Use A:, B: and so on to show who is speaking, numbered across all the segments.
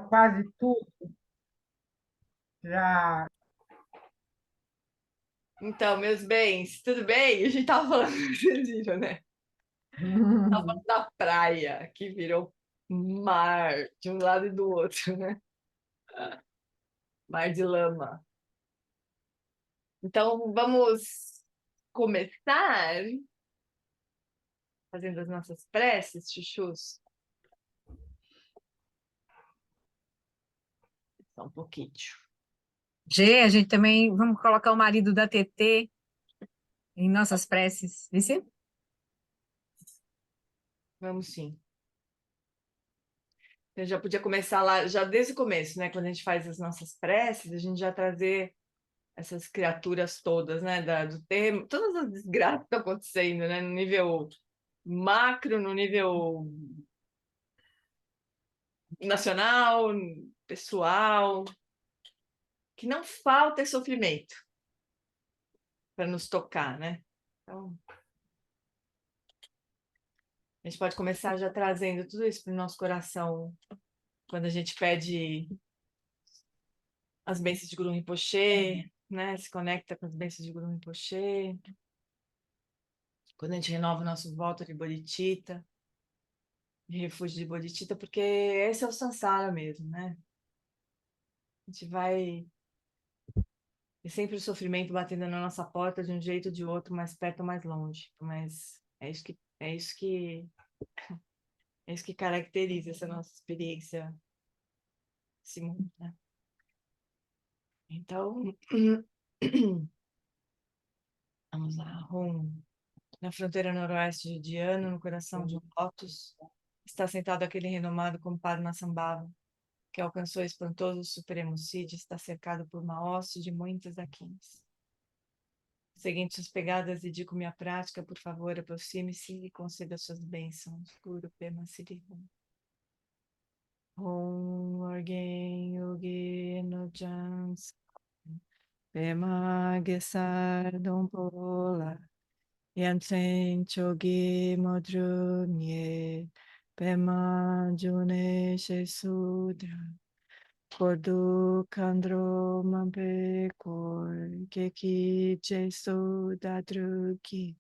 A: quase tudo, já.
B: Então, meus bens, tudo bem? A gente tava falando, vocês viram, né? Tava falando da praia, que virou mar de um lado e do outro, né? Mar de lama. Então, vamos começar fazendo as nossas preces, chuchus? Só um pouquinho.
C: G, a gente também vamos colocar o marido da TT em nossas preces. Vice?
B: Vamos sim. Eu já podia começar lá, já desde o começo, né? Quando a gente faz as nossas preces, a gente já trazer essas criaturas todas, né? Do terreno, todas as desgraças que estão acontecendo, né? No nível macro, no nível nacional, pessoal, que não falta é sofrimento para nos tocar, né? Então, a gente pode começar já trazendo tudo isso para o nosso coração quando a gente pede as bênçãos de Guru Rinpoche, né? Se conecta com as bênçãos de Guru Rinpoche, quando a gente renova o nosso voto de Bodhicitta, de refúgio de Bodhicitta, porque esse é o Sansara mesmo, né? A gente vai. E sempre o sofrimento batendo na nossa porta de um jeito ou de outro, mais perto ou mais longe. Mas é isso que caracteriza essa nossa experiência, esse mundo, né? Então, vamos lá. Na fronteira noroeste de Diana, no coração de um lótus, está sentado aquele renomado compadre Massambhava, que alcançou espantoso supremo Cid, está cercado por uma hoste de muitas aquins. Seguinte suas pegadas e digo minha prática, por favor, aproxime-se e conceda suas bênçãos. Guru Pema Siddhi Om. Om Orgen Yogi no Jans. Pema Gesar Dom Pola. Yansen Chogi Modrunye. Pema June Shesudra. Cordo Kandro Mampe Kor. Keki Jesu Dadruki.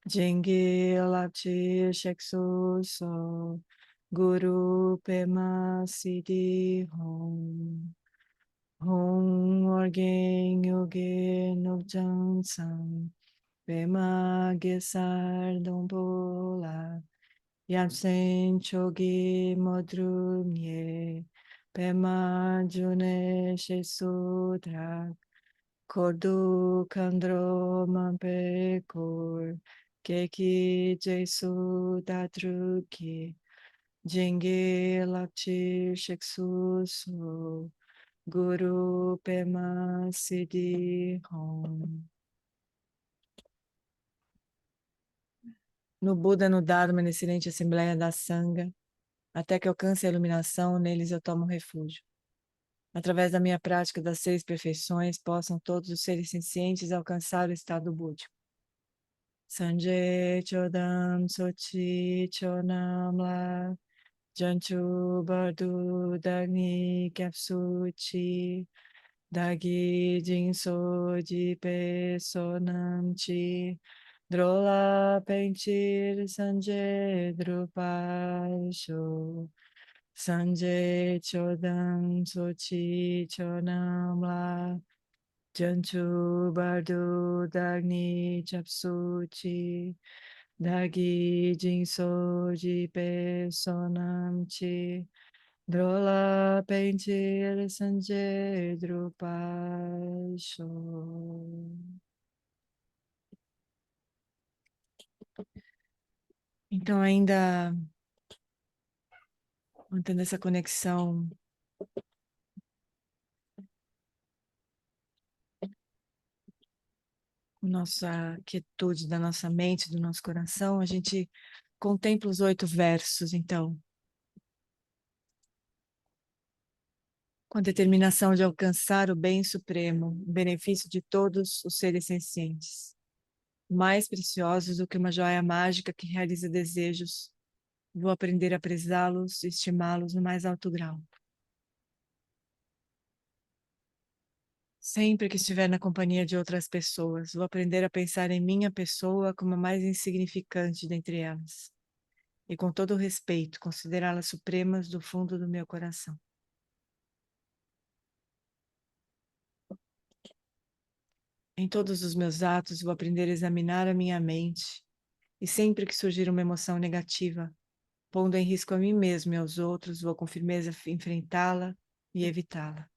B: Jingi Lapchi Sheksu So Guru Pema Siddhi Hom Hom Orgen Yoge Nokjan Sam Pema Gesar Dombola Yamsen Chogi Modrumye Pema June Shesudra Cordo Kandro Mampekor Keki Jesu Datruki Jingi Lapchi Sheksu So Guru Pema Siddhi Hom. No Buda, no Dharma, na excelente Assembleia da Sangha, até que alcance a iluminação, neles eu tomo refúgio. Através da minha prática das 6 perfeições, possam todos os seres sencientes alcançar o estado búdico. Sanjay Chodam Sochi Chonamla Janchu Bardu Dagni Kapsuchi Dagi Jinso Jipe Sonamchi Drola Pentir Sanjay Drupasho Sanjay Chodam Sochi Chonamla Janchu Bardu Dagni Chapsuchi Dagi Jinso Jipe Sonamchi Drola Pentir Sanjay Drupasho. Então, ainda mantendo essa conexão com nossa quietude da nossa mente, do nosso coração, a gente contempla os 8 versos, então, com a determinação de alcançar o bem supremo, o benefício de todos os seres sencientes, mais preciosos do que uma joia mágica que realiza desejos. Vou aprender a prezá-los e estimá-los no mais alto grau. Sempre que estiver na companhia de outras pessoas, vou aprender a pensar em minha pessoa como a mais insignificante dentre elas, e com todo o respeito, considerá-las supremas do fundo do meu coração. Em todos os meus atos, vou aprender a examinar a minha mente, e sempre que surgir uma emoção negativa, pondo em risco a mim mesmo e aos outros, vou com firmeza enfrentá-la e evitá-la.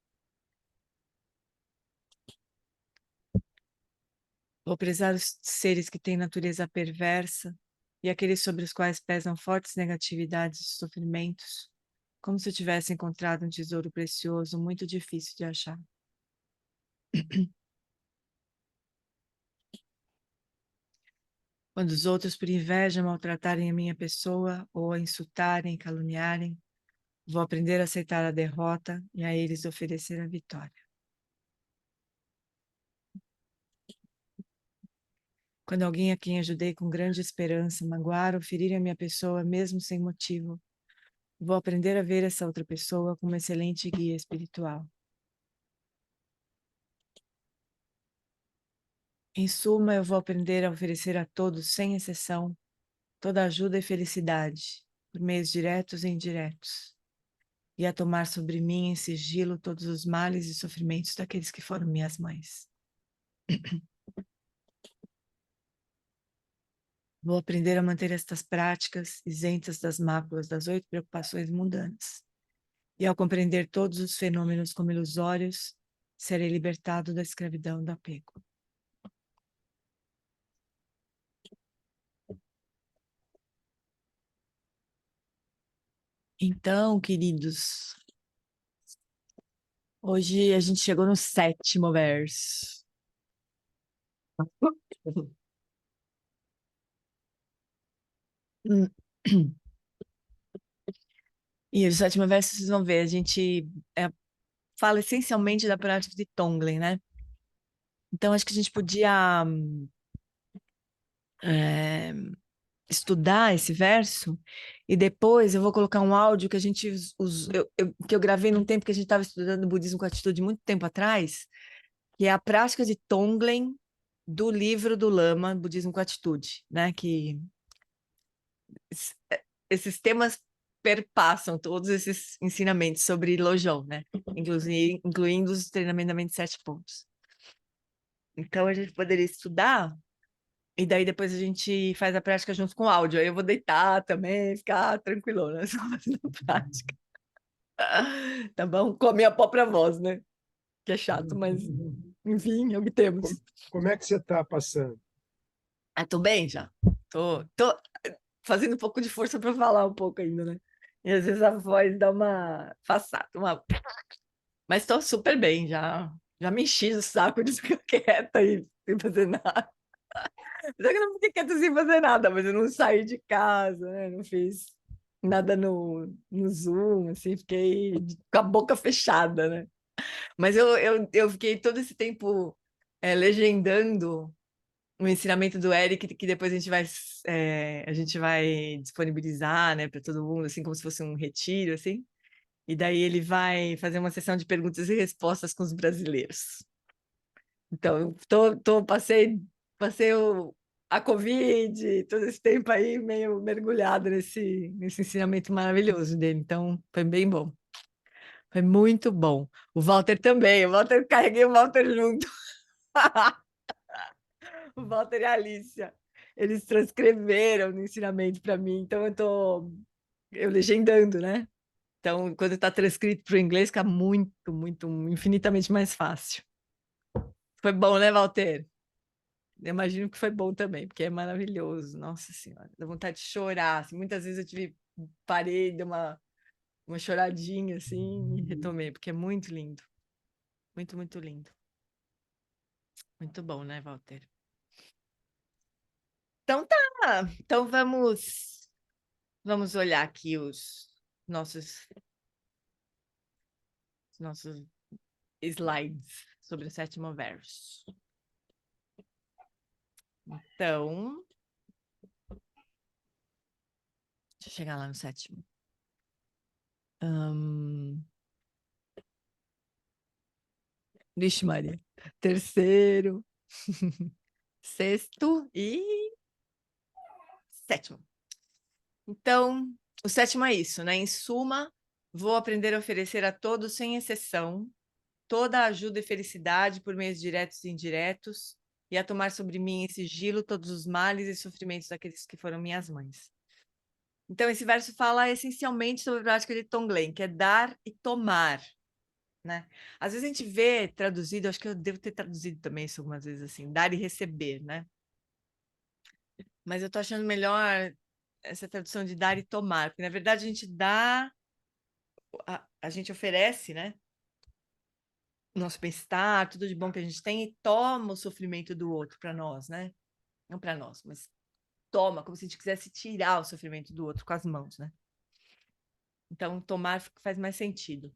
B: Vou prezar os seres que têm natureza perversa e aqueles sobre os quais pesam fortes negatividades e sofrimentos, como se eu tivesse encontrado um tesouro precioso muito difícil de achar. Quando os outros, por inveja, maltratarem a minha pessoa ou a insultarem, caluniarem, vou aprender a aceitar a derrota e a eles oferecer a vitória. Quando alguém a quem ajudei com grande esperança magoar ou ferir a minha pessoa, mesmo sem motivo, vou aprender a ver essa outra pessoa como uma excelente guia espiritual. Em suma, eu vou aprender a oferecer a todos, sem exceção, toda ajuda e felicidade, por meios diretos e indiretos, e a tomar sobre mim em sigilo todos os males e sofrimentos daqueles que foram minhas mães. Vou aprender a manter estas práticas isentas das máculas das 8 preocupações mundanas. E ao compreender todos os fenômenos como ilusórios, serei libertado da escravidão do apego. Então, queridos, hoje a gente chegou no 7º verso. E o 7º verso, vocês vão ver, a gente fala essencialmente da prática de Tonglen, né? Então, acho que a gente podia é, estudar esse verso e depois eu vou colocar um áudio que a gente que eu gravei num tempo que a gente estava estudando budismo com atitude muito tempo atrás, que é a prática de Tonglen do livro do Lama, Budismo com Atitude, né? Que esses temas perpassam todos esses ensinamentos sobre Lojong, né? Incluindo os treinamentos de 7 pontos. Então a gente poderia estudar e daí depois a gente faz a prática junto com o áudio. Aí eu vou deitar também, ficar tranquilona, só fazendo prática. Tá bom? Com a minha própria voz, né? Que é chato, mas enfim, é o que temos.
A: Como é que você está passando?
B: Ah, tô bem já. Tô fazendo um pouco de força para falar um pouco ainda, né? E às vezes a voz dá uma façada, mas tô super bem já. Já me enchi o saco de ficar quieta e sem fazer nada. Só que eu não fiquei quieta sem fazer nada, mas eu não saí de casa, né? Não fiz nada no Zoom, assim, fiquei com a boca fechada, né? Mas eu fiquei todo esse tempo legendando o ensinamento do Eric, que depois a gente vai disponibilizar, né, para todo mundo, assim, como se fosse um retiro, assim. E daí ele vai fazer uma sessão de perguntas e respostas com os brasileiros. Então, passei a Covid, todo esse tempo aí meio mergulhado nesse ensinamento maravilhoso dele. Então, foi bem bom. Foi muito bom. O Walter também. Carreguei o Walter junto. O Walter e a Alicia. Eles transcreveram o ensinamento para mim. Então, eu legendando, né? Então, quando está transcrito para o inglês, fica muito, muito, infinitamente mais fácil. Foi bom, né, Walter? Eu imagino que foi bom também, porque é maravilhoso. Nossa Senhora, dá vontade de chorar. Assim, muitas vezes parei, dei uma choradinha assim e retomei, porque é muito lindo. Muito, muito lindo. Muito bom, né, Walter? Então tá. Então vamos olhar aqui os nossos nossos slides sobre o 7º verso. Então, deixa eu chegar lá no 7º. Vixe, Maria. Terceiro, sexto e sétimo. Então, o sétimo é isso, né? Em suma, vou aprender a oferecer a todos, sem exceção, toda a ajuda e felicidade por meios diretos e indiretos, e a tomar sobre mim em sigilo todos os males e sofrimentos daqueles que foram minhas mães. Então, esse verso fala essencialmente sobre a prática de Tonglen, que é dar e tomar, né? Às vezes a gente vê traduzido, acho que eu devo ter traduzido também isso algumas vezes assim, dar e receber, né? Mas eu tô achando melhor essa tradução de dar e tomar, porque na verdade a gente dá, a gente oferece, né? Nosso bem-estar, tudo de bom que a gente tem e toma o sofrimento do outro para nós, né? Não para nós, mas toma, como se a gente quisesse tirar o sofrimento do outro com as mãos, né? Então, tomar faz mais sentido.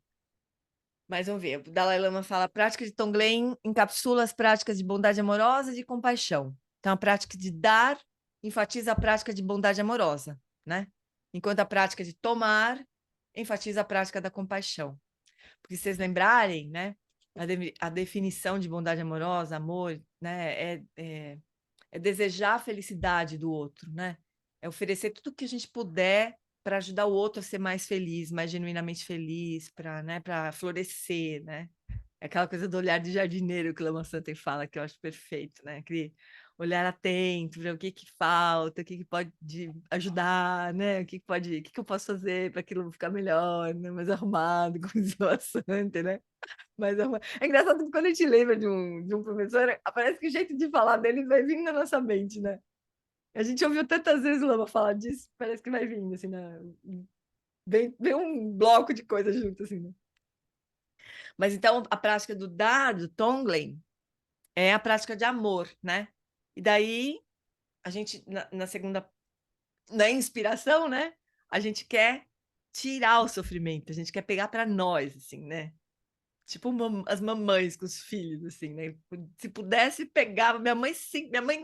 B: Mas vamos ver, o Dalai Lama fala, a prática de Tonglen encapsula as práticas de bondade amorosa e de compaixão. Então, a prática de dar enfatiza a prática de bondade amorosa, né? Enquanto a prática de tomar enfatiza a prática da compaixão. Porque se vocês lembrarem, né, a definição de bondade amorosa, amor, né, é desejar a felicidade do outro, né? É oferecer tudo o que a gente puder para ajudar o outro a ser mais feliz, mais genuinamente feliz, para, né, para florescer, né? É aquela coisa do olhar de jardineiro que o Lama Santen fala, que eu acho perfeito, né? Aquele olhar atento para o que que falta, o que que pode ajudar, né? O que que eu posso fazer para aquilo ficar melhor, né? Mais arrumado, como diz o Lama Santen, né? Mais arrumado. É engraçado que quando a gente lembra de um professor, parece que o jeito de falar dele vai vindo na nossa mente, né? A gente ouviu tantas vezes o Lama falar disso, parece que vai vindo, assim, né? Vem um bloco de coisas junto, assim, né? Mas então a prática do dar, do Tonglen, é a prática de amor, né? E daí a gente, na segunda, na inspiração, né? A gente quer tirar o sofrimento, a gente quer pegar para nós, assim, né? Tipo as mamães com os filhos, assim, né? Se pudesse pegar, minha mãe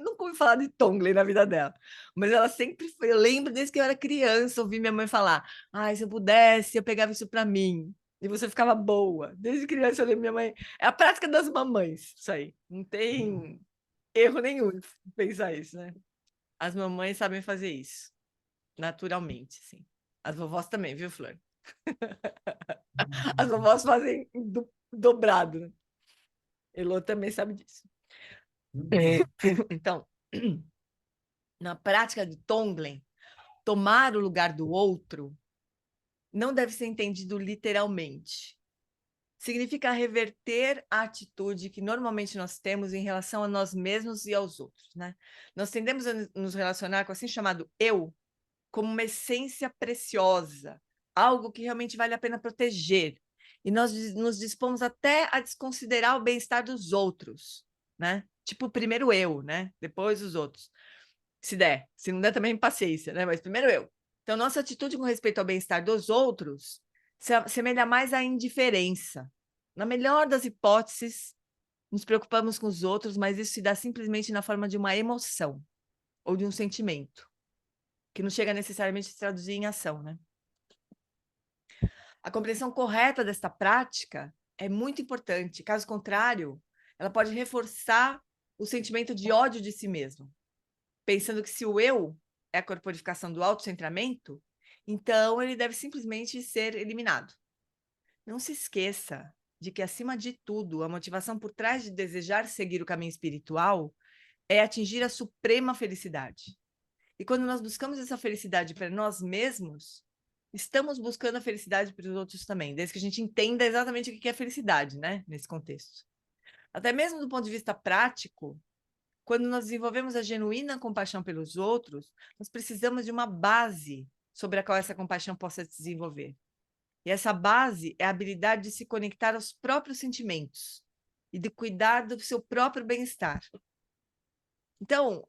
B: nunca ouviu falar de Tonglen na vida dela, mas ela sempre foi, eu lembro desde que eu era criança, ouvi minha mãe falar, ai, se eu pudesse, eu pegava isso para mim, e você ficava boa. Desde criança eu lembro minha mãe, é a prática das mamães, isso aí, não tem erro nenhum em pensar isso, né? As mamães sabem fazer isso, naturalmente, assim. As vovós também, viu, Flor? As vovós fazem dobrado, né? Elô também sabe disso. Então, na prática de Tonglen, tomar o lugar do outro não deve ser entendido literalmente. Significa reverter a atitude que normalmente nós temos em relação a nós mesmos e aos outros, né? Nós tendemos a nos relacionar com assim chamado eu como uma essência preciosa, algo que realmente vale a pena proteger. E nós nos dispomos até a desconsiderar o bem-estar dos outros, né? Tipo, primeiro eu, né? Depois os outros. Se der. Se não der, também paciência, né? Mas primeiro eu. Então, nossa atitude com respeito ao bem-estar dos outros se assemelha mais à indiferença. Na melhor das hipóteses, nos preocupamos com os outros, mas isso se dá simplesmente na forma de uma emoção ou de um sentimento, que não chega necessariamente a se traduzir em ação, né? A compreensão correta desta prática é muito importante. Caso contrário, ela pode reforçar o sentimento de ódio de si mesmo, pensando que se o eu é a corporificação do autocentramento, então ele deve simplesmente ser eliminado. Não se esqueça de que, acima de tudo, a motivação por trás de desejar seguir o caminho espiritual é atingir a suprema felicidade. E quando nós buscamos essa felicidade para nós mesmos, estamos buscando a felicidade para os outros também, desde que a gente entenda exatamente o que é felicidade, né? Nesse contexto. Até mesmo do ponto de vista prático, quando nós desenvolvemos a genuína compaixão pelos outros, nós precisamos de uma base sobre a qual essa compaixão possa se desenvolver. E essa base é a habilidade de se conectar aos próprios sentimentos e de cuidar do seu próprio bem-estar. Então,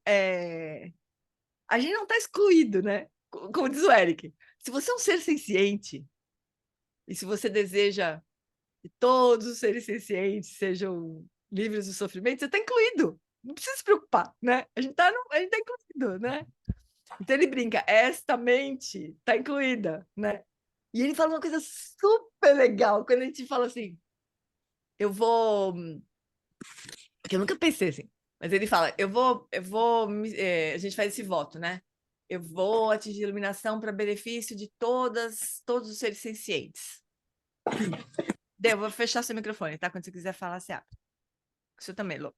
B: a gente não está excluído, né? Como diz o Eric, se você é um ser senciente, e se você deseja que todos os seres sencientes sejam livres do sofrimento, você está incluído. Não precisa se preocupar, né? A gente está incluído, né? Então ele brinca, esta mente está incluída, né? E ele fala uma coisa super legal, quando a gente fala assim, eu vou... Que eu nunca pensei assim. Mas ele fala, a gente faz esse voto, né? Eu vou atingir iluminação para benefício de todos os seres sencientes. Eu vou fechar seu microfone, tá? Quando você quiser falar, você abre. O seu também, Lô.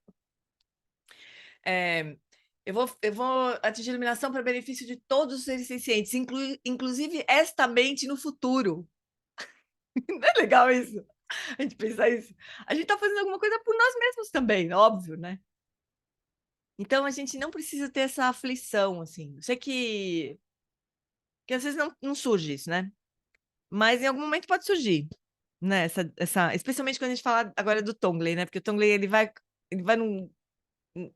B: Eu vou atingir iluminação para benefício de todos os seres sencientes, inclusive esta mente no futuro. Não é legal isso? A gente pensar isso. A gente está fazendo alguma coisa por nós mesmos também, óbvio, né? Então a gente não precisa ter essa aflição, assim. Eu sei que às vezes não surge isso, né? Mas em algum momento pode surgir, né? Especialmente quando a gente fala agora do Tonglen, né? Porque o Tonglen ele vai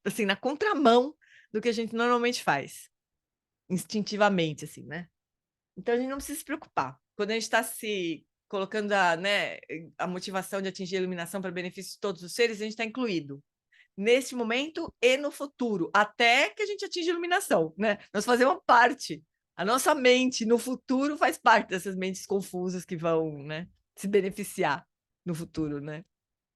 B: assim, na contramão do que a gente normalmente faz, instintivamente, assim, né? Então a gente não precisa se preocupar. Quando a gente está se colocando a motivação de atingir a iluminação para benefício de todos os seres, a gente está incluído neste momento e no futuro, até que a gente atinja a iluminação, né? Nós fazemos parte. A nossa mente no futuro faz parte dessas mentes confusas que vão, né, se beneficiar no futuro, né?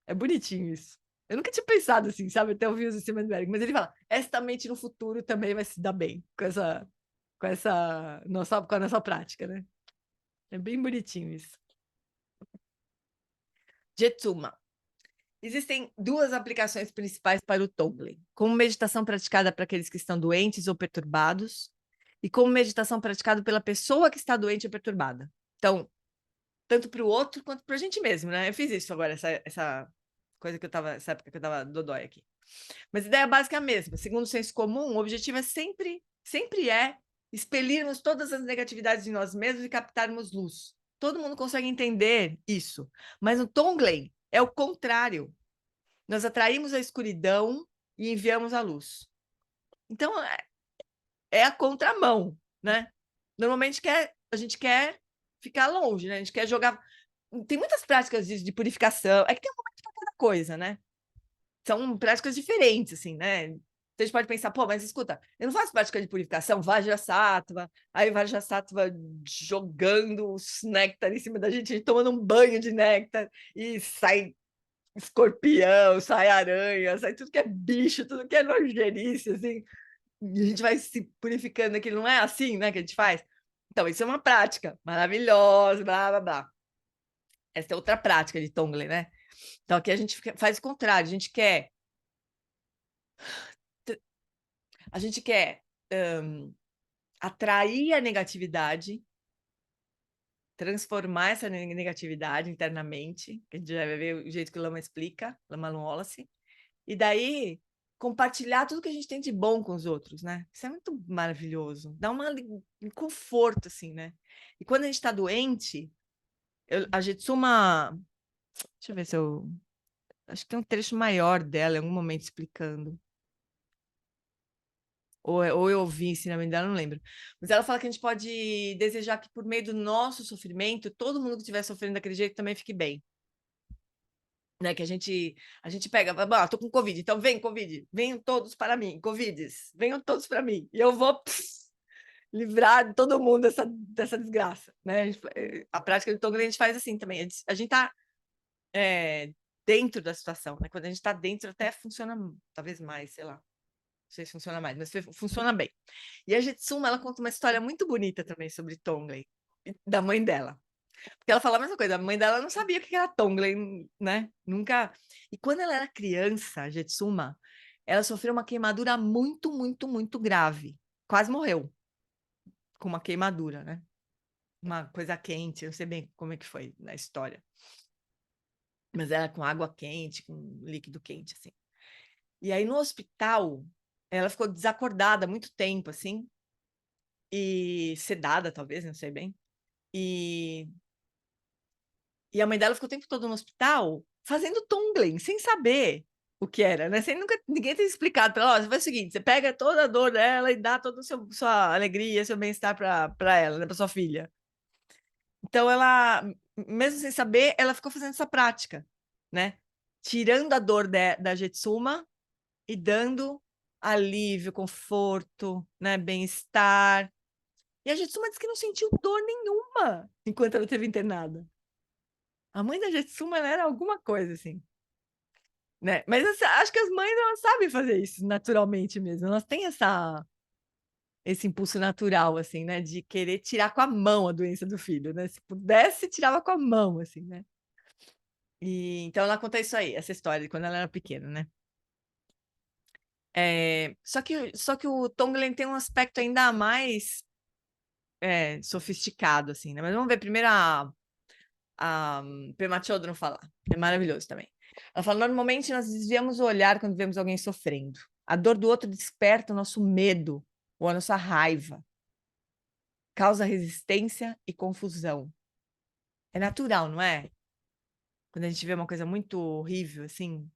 B: É bonitinho isso. Eu nunca tinha pensado assim, sabe? Até ouvir o Steinberg, mas ele fala: esta mente no futuro também vai se dar bem com a nossa prática, né? É bem bonitinho isso. Jetsuma. Existem duas aplicações principais para o Tonglen, como meditação praticada para aqueles que estão doentes ou perturbados, e como meditação praticada pela pessoa que está doente ou perturbada. Então, tanto para o outro quanto para a gente mesmo, né? Eu fiz isso agora, essa coisa que essa época que eu estava dodói aqui. Mas a ideia básica é a mesma. Segundo o senso comum, o objetivo é sempre expelirmos todas as negatividades de nós mesmos e captarmos luz. Todo mundo consegue entender isso. Mas no Tonglen é o contrário. Nós atraímos a escuridão e enviamos a luz. Então, é a contramão, né? Normalmente a gente quer ficar longe, né? A gente quer jogar... Tem muitas práticas de purificação. É que tem um momento para cada coisa, né? São práticas diferentes, assim, né? Então, a gente pode pensar, pô, mas escuta, eu não faço prática de purificação, Vajrasattva, aí Vajrasattva jogando os néctar em cima da gente tomando um banho de néctar, e sai escorpião, sai aranha, sai tudo que é bicho, tudo que é nojerice, assim, e a gente vai se purificando aqui, não é assim, né, que a gente faz? Então, isso é uma prática maravilhosa, blá, blá, blá. Essa é outra prática de Tonglen, né? Então, aqui a gente faz o contrário, a gente quer atrair a negatividade, transformar essa negatividade internamente, que a gente já vai ver o jeito que o Lama explica, Lama Wallace, e daí compartilhar tudo que a gente tem de bom com os outros, né? Isso é muito maravilhoso, dá um conforto, assim, né? E quando a gente está doente, a Jetsuma, deixa eu ver se eu... Acho que tem um trecho maior dela, em algum momento, explicando. Ou eu ouvi ensinamento dela, não lembro. Mas ela fala que a gente pode desejar que, por meio do nosso sofrimento, todo mundo que estiver sofrendo daquele jeito também fique bem. Né? Que a gente pega, ah, tô com Covid, então vem, Covid, venham todos para mim, Covides, venham todos para mim. E eu vou livrar todo mundo dessa desgraça. Né? A prática do Tonglen a gente faz assim também. A gente está dentro da situação. Né? Quando a gente está dentro, até funciona talvez mais, sei lá. Não sei se funciona mais, mas funciona bem. E a Jetsuma, ela conta uma história muito bonita também sobre Tonglen, da mãe dela. Porque ela fala a mesma coisa, a mãe dela não sabia o que era Tonglen, né? Nunca. E quando ela era criança, a Jetsuma, ela sofreu uma queimadura muito, muito, muito grave. Quase morreu com uma queimadura, né? Uma coisa quente, eu não sei bem como é que foi na história. Mas era com água quente, com líquido quente, assim. E aí no hospital, ela ficou desacordada muito tempo, assim, e sedada, talvez, não sei bem. E a mãe dela ficou o tempo todo no hospital fazendo Tonglen, sem saber o que era, né? Sem ninguém ter explicado para ela, você faz o seguinte, você pega toda a dor dela e dá toda a sua alegria, seu bem-estar para ela, né? Para sua filha. Então ela, mesmo sem saber, ela ficou fazendo essa prática, né? Tirando a dor da Jetsuma e dando alívio, conforto, né? Bem-estar. E a Jetsuma disse que não sentiu dor nenhuma enquanto ela esteve internada. A mãe da Jetsuma, ela era alguma coisa, assim. né? Mas acho que as mães, elas sabem fazer isso naturalmente mesmo. Elas têm esse impulso natural, assim, né? De querer tirar com a mão a doença do filho, né? Se pudesse, tirava com a mão, assim, né? E, então ela conta isso aí, essa história de quando ela era pequena, né? Só que o Tonglen tem um aspecto ainda mais sofisticado, assim, né? Mas vamos ver primeiro a Pema Chodron falar. É maravilhoso também. Ela fala, normalmente nós desviamos o olhar quando vemos alguém sofrendo. A dor do outro desperta o nosso medo ou a nossa raiva. Causa resistência e confusão. É natural, não é? Quando a gente vê uma coisa muito horrível, assim,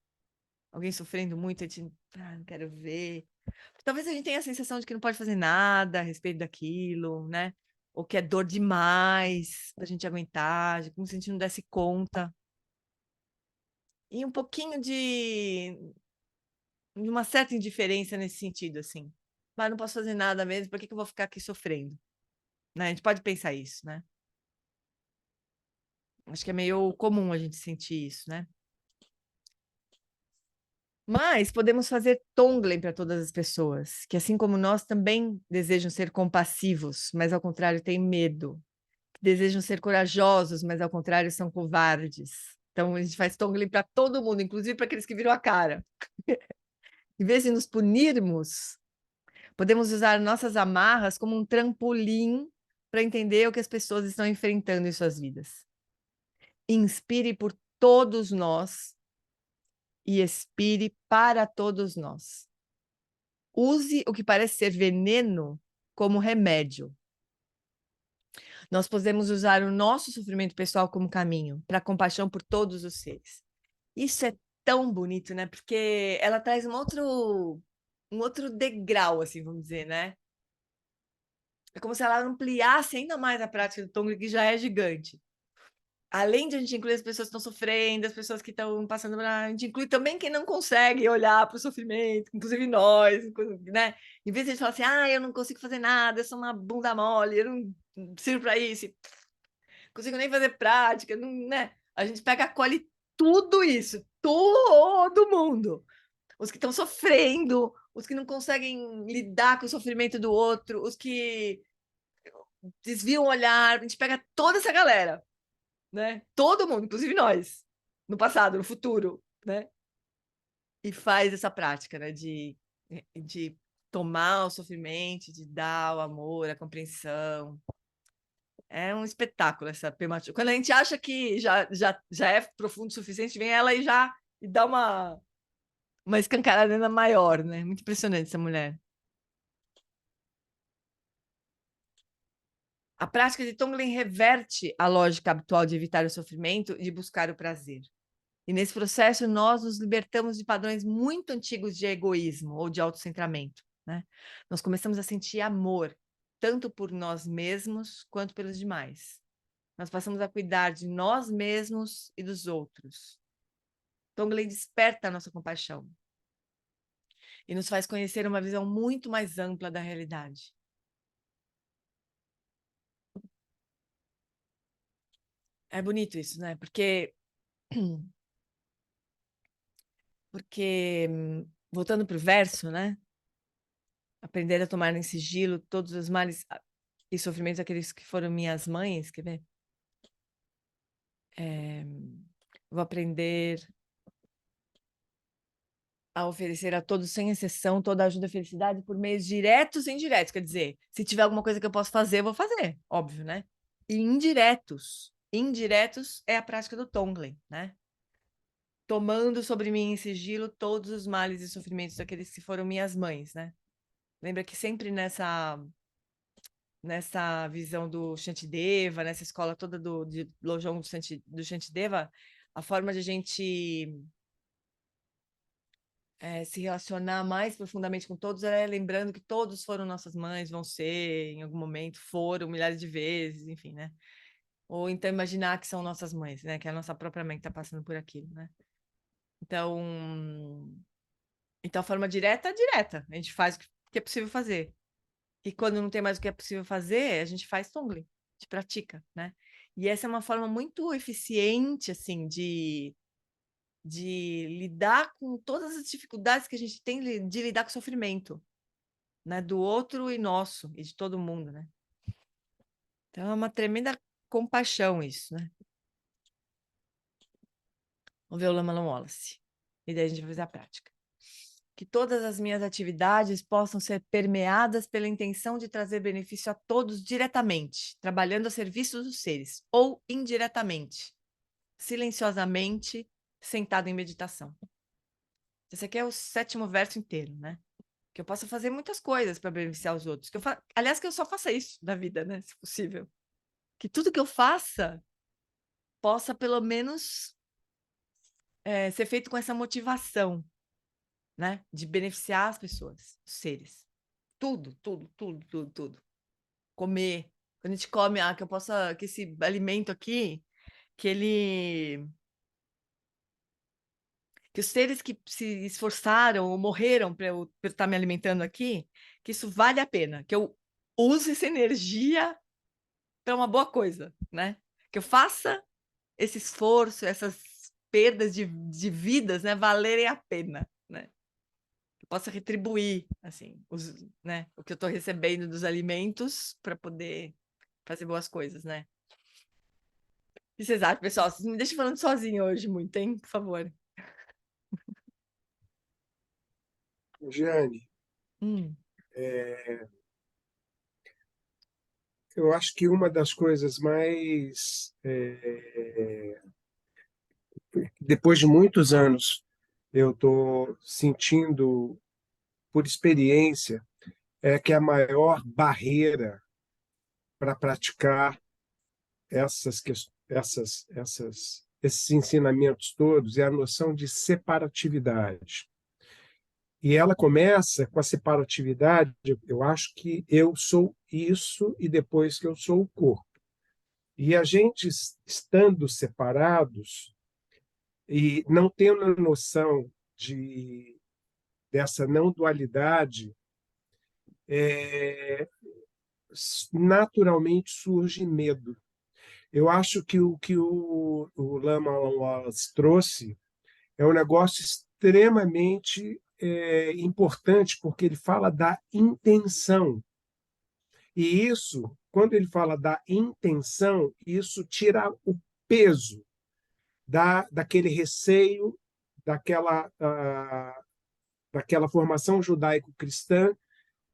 B: alguém sofrendo muito, a gente, não quero ver. Talvez a gente tenha a sensação de que não pode fazer nada a respeito daquilo, né? Ou que é dor demais pra gente aguentar, como se a gente não desse conta. E um pouquinho de uma certa indiferença nesse sentido, assim. Mas não posso fazer nada mesmo, por que que eu vou ficar aqui sofrendo? Né? A gente pode pensar isso, né? Acho que é meio comum a gente sentir isso, né? Mas podemos fazer Tonglen para todas as pessoas, que assim como nós também desejam ser compassivos, mas ao contrário têm medo. Desejam ser corajosos, mas ao contrário são covardes. Então a gente faz Tonglen para todo mundo, inclusive para aqueles que viram a cara. Em vez de nos punirmos, podemos usar nossas amarras como um trampolim para entender o que as pessoas estão enfrentando em suas vidas. Inspire por todos nós e expire para todos nós. Use o que parece ser veneno como remédio. Nós podemos usar o nosso sofrimento pessoal como caminho para compaixão por todos os seres. Isso é tão bonito, né? Porque ela traz um outro degrau, assim, vamos dizer, né? É como se ela ampliasse ainda mais a prática do Tonglen, que já é gigante. Além de a gente incluir as pessoas que estão sofrendo, as pessoas que estão passando, a gente inclui também quem não consegue olhar para o sofrimento, inclusive nós, né? Em vez de a gente falar assim, eu não consigo fazer nada, eu sou uma bunda mole, eu não sirvo para isso, não consigo nem fazer prática, não, né? A gente pega, acolhe tudo isso, todo mundo. Os que estão sofrendo, os que não conseguem lidar com o sofrimento do outro, os que desviam o olhar, a gente pega toda essa galera, né? Todo mundo, inclusive nós, no passado, no futuro, né? E faz essa prática, né? De tomar o sofrimento, de dar o amor, a compreensão. É um espetáculo essa Pema Chodron. Quando a gente acha que já é profundo o suficiente, vem ela e dá uma escancarada ainda maior, né? Muito impressionante essa mulher. A prática de Tonglen reverte a lógica habitual de evitar o sofrimento e de buscar o prazer. E nesse processo, nós nos libertamos de padrões muito antigos de egoísmo ou de autocentramento, né? Nós começamos a sentir amor, tanto por nós mesmos quanto pelos demais. Nós passamos a cuidar de nós mesmos e dos outros. Tonglen desperta a nossa compaixão e nos faz conhecer uma visão muito mais ampla da realidade. É bonito isso, né? Porque voltando para o verso, né? Aprender a tomar em sigilo todos os males e sofrimentos daqueles que foram minhas mães, quer ver? Vou aprender a oferecer a todos, sem exceção, toda a ajuda e felicidade por meios diretos e indiretos. Quer dizer, se tiver alguma coisa que eu posso fazer, eu vou fazer, óbvio, né? E indiretos. Indiretos é a prática do Tonglen, né? Tomando sobre mim em sigilo todos os males e sofrimentos daqueles que foram minhas mães, né? Lembra que sempre nessa visão do Shantideva, nessa escola toda de Lojong do Shantideva, a forma de a gente se relacionar mais profundamente com todos é lembrando que todos foram nossas mães, vão ser, em algum momento, foram milhares de vezes, enfim, né? Ou então imaginar que são nossas mães, né? Que é a nossa própria mãe que está passando por aquilo, né? Então a forma direta é direta. A gente faz o que é possível fazer. E quando não tem mais o que é possível fazer, a gente faz Tonglen, a gente pratica, né? E essa é uma forma muito eficiente, assim, de de lidar com todas as dificuldades que a gente tem de lidar com o sofrimento, né? Do outro e nosso, e de todo mundo, né? Então é uma tremenda compaixão isso, né? Vamos ver o Lama Wallace. E daí a gente vai fazer a prática. Que todas as minhas atividades possam ser permeadas pela intenção de trazer benefício a todos diretamente, trabalhando a serviço dos seres, ou indiretamente, silenciosamente, sentado em meditação. Esse aqui é o 7º verso inteiro, né? Que eu possa fazer muitas coisas para beneficiar os outros. Aliás, que eu só faça isso da vida, né? Se possível. Que tudo que eu faça possa, pelo menos, ser feito com essa motivação, né? De beneficiar as pessoas, os seres. Tudo, tudo, tudo, tudo, tudo. Comer. Quando a gente come, que esse alimento aqui, que os seres que se esforçaram ou morreram para eu estar me alimentando aqui, que isso vale a pena, que eu use essa energia para uma boa coisa, né? Que eu faça esse esforço, essas perdas de vidas, né, valerem a pena, né? Que eu possa retribuir, assim, né, o que eu estou recebendo dos alimentos para poder fazer boas coisas, né? O que vocês acham, pessoal? Vocês não me deixam falando sozinho hoje muito, hein? Por favor.
A: Jane,
B: Hum,
A: eu acho que uma das coisas mais, depois de muitos anos, eu estou sentindo por experiência, é que a maior barreira para praticar esses ensinamentos todos é a noção de separatividade. E ela começa com a separatividade, eu acho que eu sou isso e depois que eu sou o corpo. E a gente estando separados e não tendo a noção dessa não dualidade, naturalmente surge medo. Eu acho que o que o Lama Wallace trouxe é um negócio extremamente importante, porque ele fala da intenção. E isso, quando ele fala da intenção, isso tira o peso daquele receio, daquela, daquela formação judaico-cristã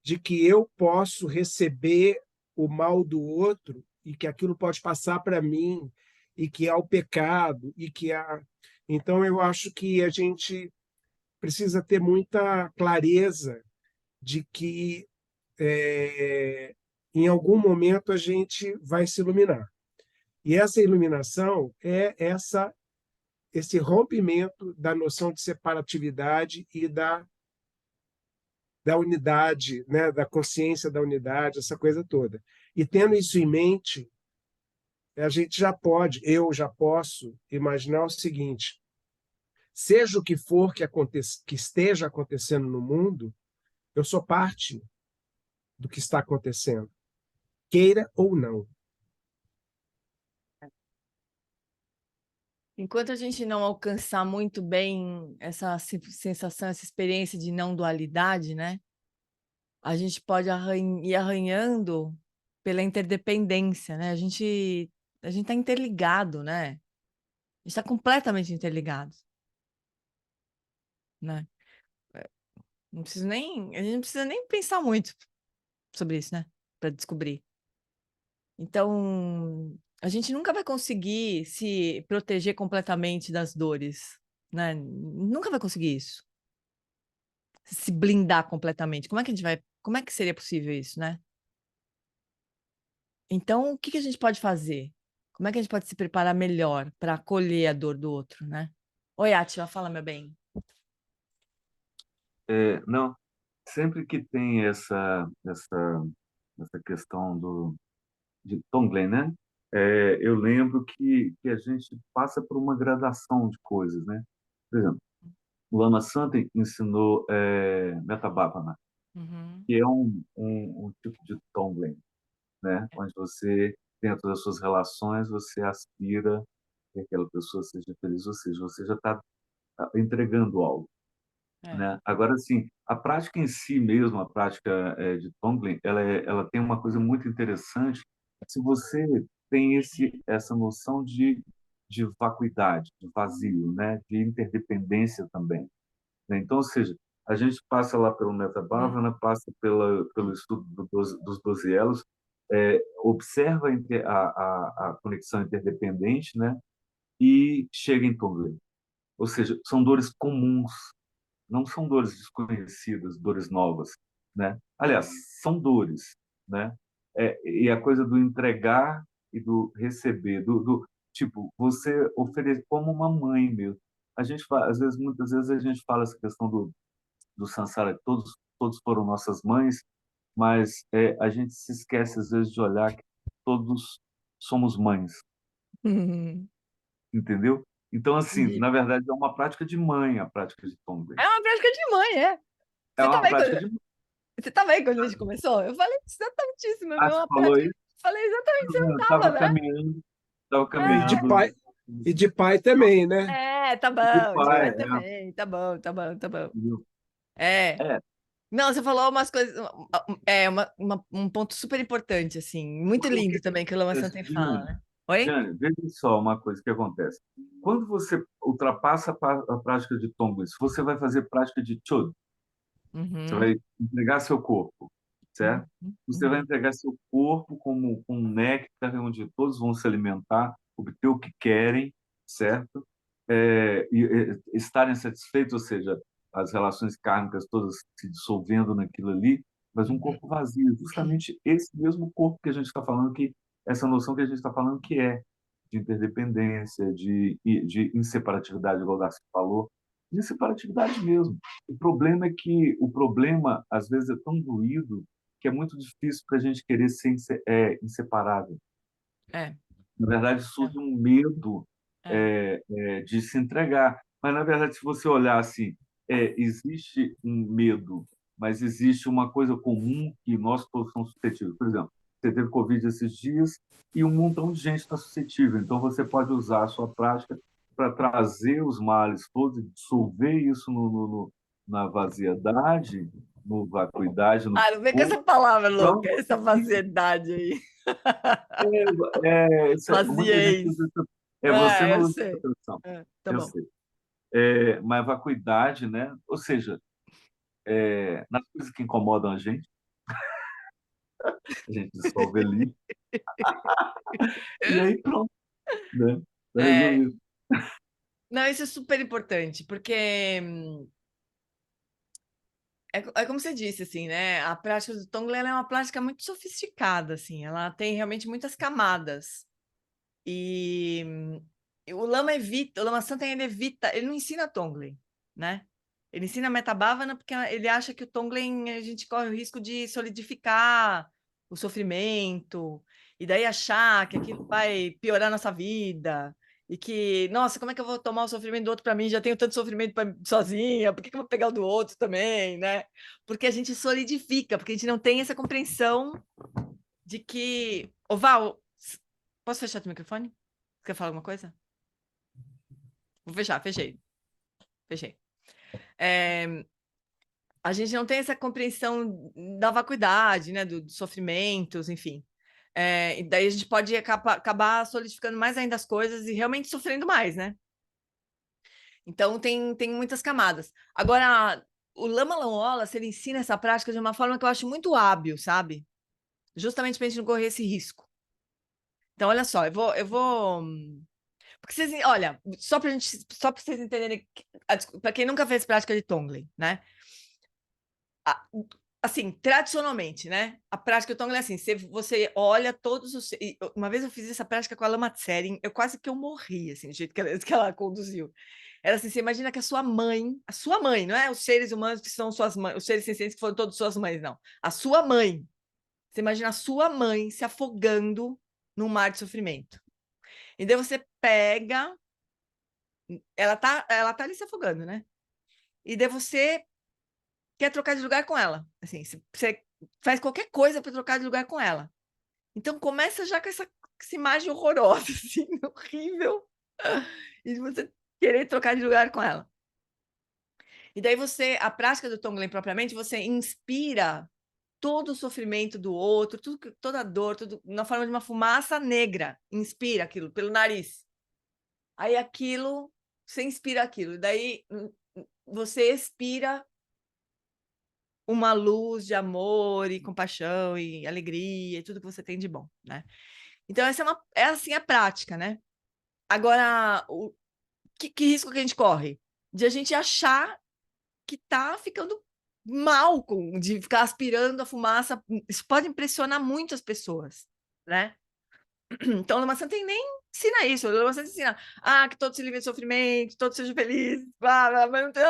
A: de que eu posso receber o mal do outro e que aquilo pode passar para mim e que há o pecado e que há. Então, eu acho que a gente precisa ter muita clareza de que em algum momento a gente vai se iluminar. E essa iluminação é esse rompimento da noção de separatividade e da unidade, né, da consciência da unidade, essa coisa toda. E tendo isso em mente, a gente já pode, eu já posso imaginar o seguinte: seja o que for que esteja acontecendo no mundo, eu sou parte do que está acontecendo, queira ou não.
B: Enquanto a gente não alcançar muito bem essa sensação, essa experiência de não dualidade, né? A gente pode ir arranhando pela interdependência, né? A gente está interligado, né? A gente está completamente interligado, né? A gente não precisa nem pensar muito sobre isso, né? Para descobrir. Então, a gente nunca vai conseguir se proteger completamente das dores, né? Nunca vai conseguir isso. Se blindar completamente. Como é que seria possível isso, né? Então, o que que a gente pode fazer? Como é que a gente pode se preparar melhor para acolher a dor do outro, né? Oi, Átila, fala, meu bem.
D: Não, sempre que tem essa questão de Tonglen, né? Eu lembro que a gente passa por uma gradação de coisas, né? Por exemplo, o Lama Santen ensinou Metabhavana,
B: Uhum.
D: que é um tipo de Tonglen, né? Onde você, dentro das suas relações, você aspira que aquela pessoa seja feliz, ou seja, você já está entregando algo,
B: É.
D: né? Agora, assim, a prática em si mesmo, a prática de Tonglen, ela tem uma coisa muito interessante. Se você tem essa noção de vacuidade, de vazio, né? De interdependência também, né? Então, ou seja, a gente passa lá pelo Metabhavana, passa pelo estudo dos 12 elos, observa a conexão interdependente, né? E chega em Tonglen. Ou seja, são dores comuns, não são dores desconhecidas, dores novas, né? Aliás, são dores, né? E a coisa do entregar e do receber, tipo, você oferece como uma mãe mesmo. A gente fala, às vezes, muitas vezes a gente fala essa questão do samsara, todos foram nossas mães, mas a gente se esquece às vezes de olhar que todos somos mães,
B: Uhum.
D: entendeu? Então, assim,
B: Entendi.
D: na verdade, é uma prática de mãe, a prática de Tonglen.
B: É uma prática de mãe, é.
D: É
B: Você
D: uma
B: tava aí
D: prática
B: quando,
D: de mãe.
B: você tava aí quando a gente começou? Eu falei exatamente isso, meu
D: Ah,
B: irmão,
D: você
B: uma
D: falou
B: prática.
D: isso?
B: Falei exatamente, você não tava,
D: Estava
B: né?
D: caminhando, estava
A: E de
D: caminhando.
A: pai, e de pai também, né?
B: Tá
D: De
B: bom, de
D: pai,
B: pai também. Tá bom, tá bom, tá bom.
D: entendeu?
B: É.
D: É,
B: Não, você falou umas coisas. Um ponto super importante, assim. Muito
D: porque o
B: lindo
D: que
B: também que o Lama
D: acontece,
B: Santen fala,
D: Jane?
B: né? Oi?
D: Jane, veja só uma coisa que acontece. Quando você ultrapassa a prática de Tonglen, você vai fazer prática de Chod. Você
B: Uhum,
D: vai entregar seu corpo, certo?
B: uhum,
D: Você vai
B: uhum.
D: entregar seu corpo como um néctar onde todos vão se alimentar, obter o que querem, certo? E estarem satisfeitos, ou seja, as relações kármicas todas se dissolvendo naquilo ali, mas um corpo vazio, justamente esse mesmo corpo que a gente está falando que essa noção que a gente está falando que é de interdependência, de inseparatividade, igual o Darcy falou, de inseparatividade mesmo. O problema às vezes é tão doído que é muito difícil para a gente querer ser inseparável.
B: É,
D: Na verdade, surge um medo
B: é,
D: de se entregar. Mas, na verdade, se você olhar assim, existe um medo, mas existe uma coisa comum que nós todos somos suscetíveis. Por exemplo, você teve Covid esses dias e um montão de gente está suscetível. Então, você pode usar a sua prática para trazer os males todos e dissolver isso na vaziedade, no vacuidade, no
B: não vem com
D: corpo.
B: essa palavra
D: Então,
B: louca, essa vaziedade aí.
D: muita gente
B: Vaziez.
D: usa você não
B: Eu
D: usa essa
B: sei.
D: expressão,
B: Tá
D: eu
B: bom.
D: sei. Mas vacuidade, né? Ou seja, nas coisas que incomodam a gente dissolve ali, e aí pronto, né? Tá
B: É,
D: resolvido.
B: não, isso é super importante, porque é como você disse, assim, né? A prática do Tonglen ela é uma prática muito sofisticada, assim, ela tem realmente muitas camadas. E o Lama evita, o Lama Santen ele evita, ele não ensina Tonglen, né? Ele ensina Metabhavana porque ele acha que o Tonglen a gente corre o risco de solidificar o sofrimento e daí achar que aquilo vai piorar nossa vida e que, nossa, como é que eu vou tomar o sofrimento do outro para mim? Já tenho tanto sofrimento sozinha, por que que eu vou pegar o do outro também, né? Porque a gente solidifica, porque a gente não tem essa compreensão de que, ô Val, posso fechar teu microfone? Quer falar alguma coisa? Vou fechar, fechei. A gente não tem essa compreensão da vacuidade, né, dos sofrimentos, enfim. E daí a gente pode acabar solidificando mais ainda as coisas e realmente sofrendo mais, né? Então tem muitas camadas. Agora, o Lama Langola, ele ensina essa prática de uma forma que eu acho muito hábil, sabe? Justamente para a gente não correr esse risco. Então, olha só, eu vou porque vocês, olha, só para vocês entenderem, para quem nunca fez prática de Tonglen, né? Assim, tradicionalmente, né? A prática do Tonglen é assim, você olha todos os... Uma vez eu fiz essa prática com a Lama Tsering, eu quase que eu morri, assim, do jeito que ela conduziu. Era assim, você imagina que a sua mãe, não é os seres humanos que são suas mães, os seres sencientes que foram todos suas mães, não. A sua mãe. Você imagina a sua mãe se afogando num mar de sofrimento. E daí você pega... ela tá ali se afogando, né? E daí você quer trocar de lugar com ela. Assim, você faz qualquer coisa para trocar de lugar com ela. Então começa já com essa imagem horrorosa, assim, horrível, e você querer trocar de lugar com ela. E daí a prática do Tonglen propriamente, você inspira todo o sofrimento do outro, toda a dor, tudo na forma de uma fumaça negra. Inspira aquilo pelo nariz. Aí você inspira aquilo. Daí você expira uma luz de amor e compaixão e alegria e tudo que você tem de bom, né? Então, essa é assim a prática, né? Agora, que risco que a gente corre? De a gente achar que tá ficando mal de ficar aspirando a fumaça. Isso pode impressionar muito as pessoas, né? Então, Lama Santa nem ensina isso. Lama Santa ensina que todos se livrem de sofrimento, todos sejam felizes, mas não tem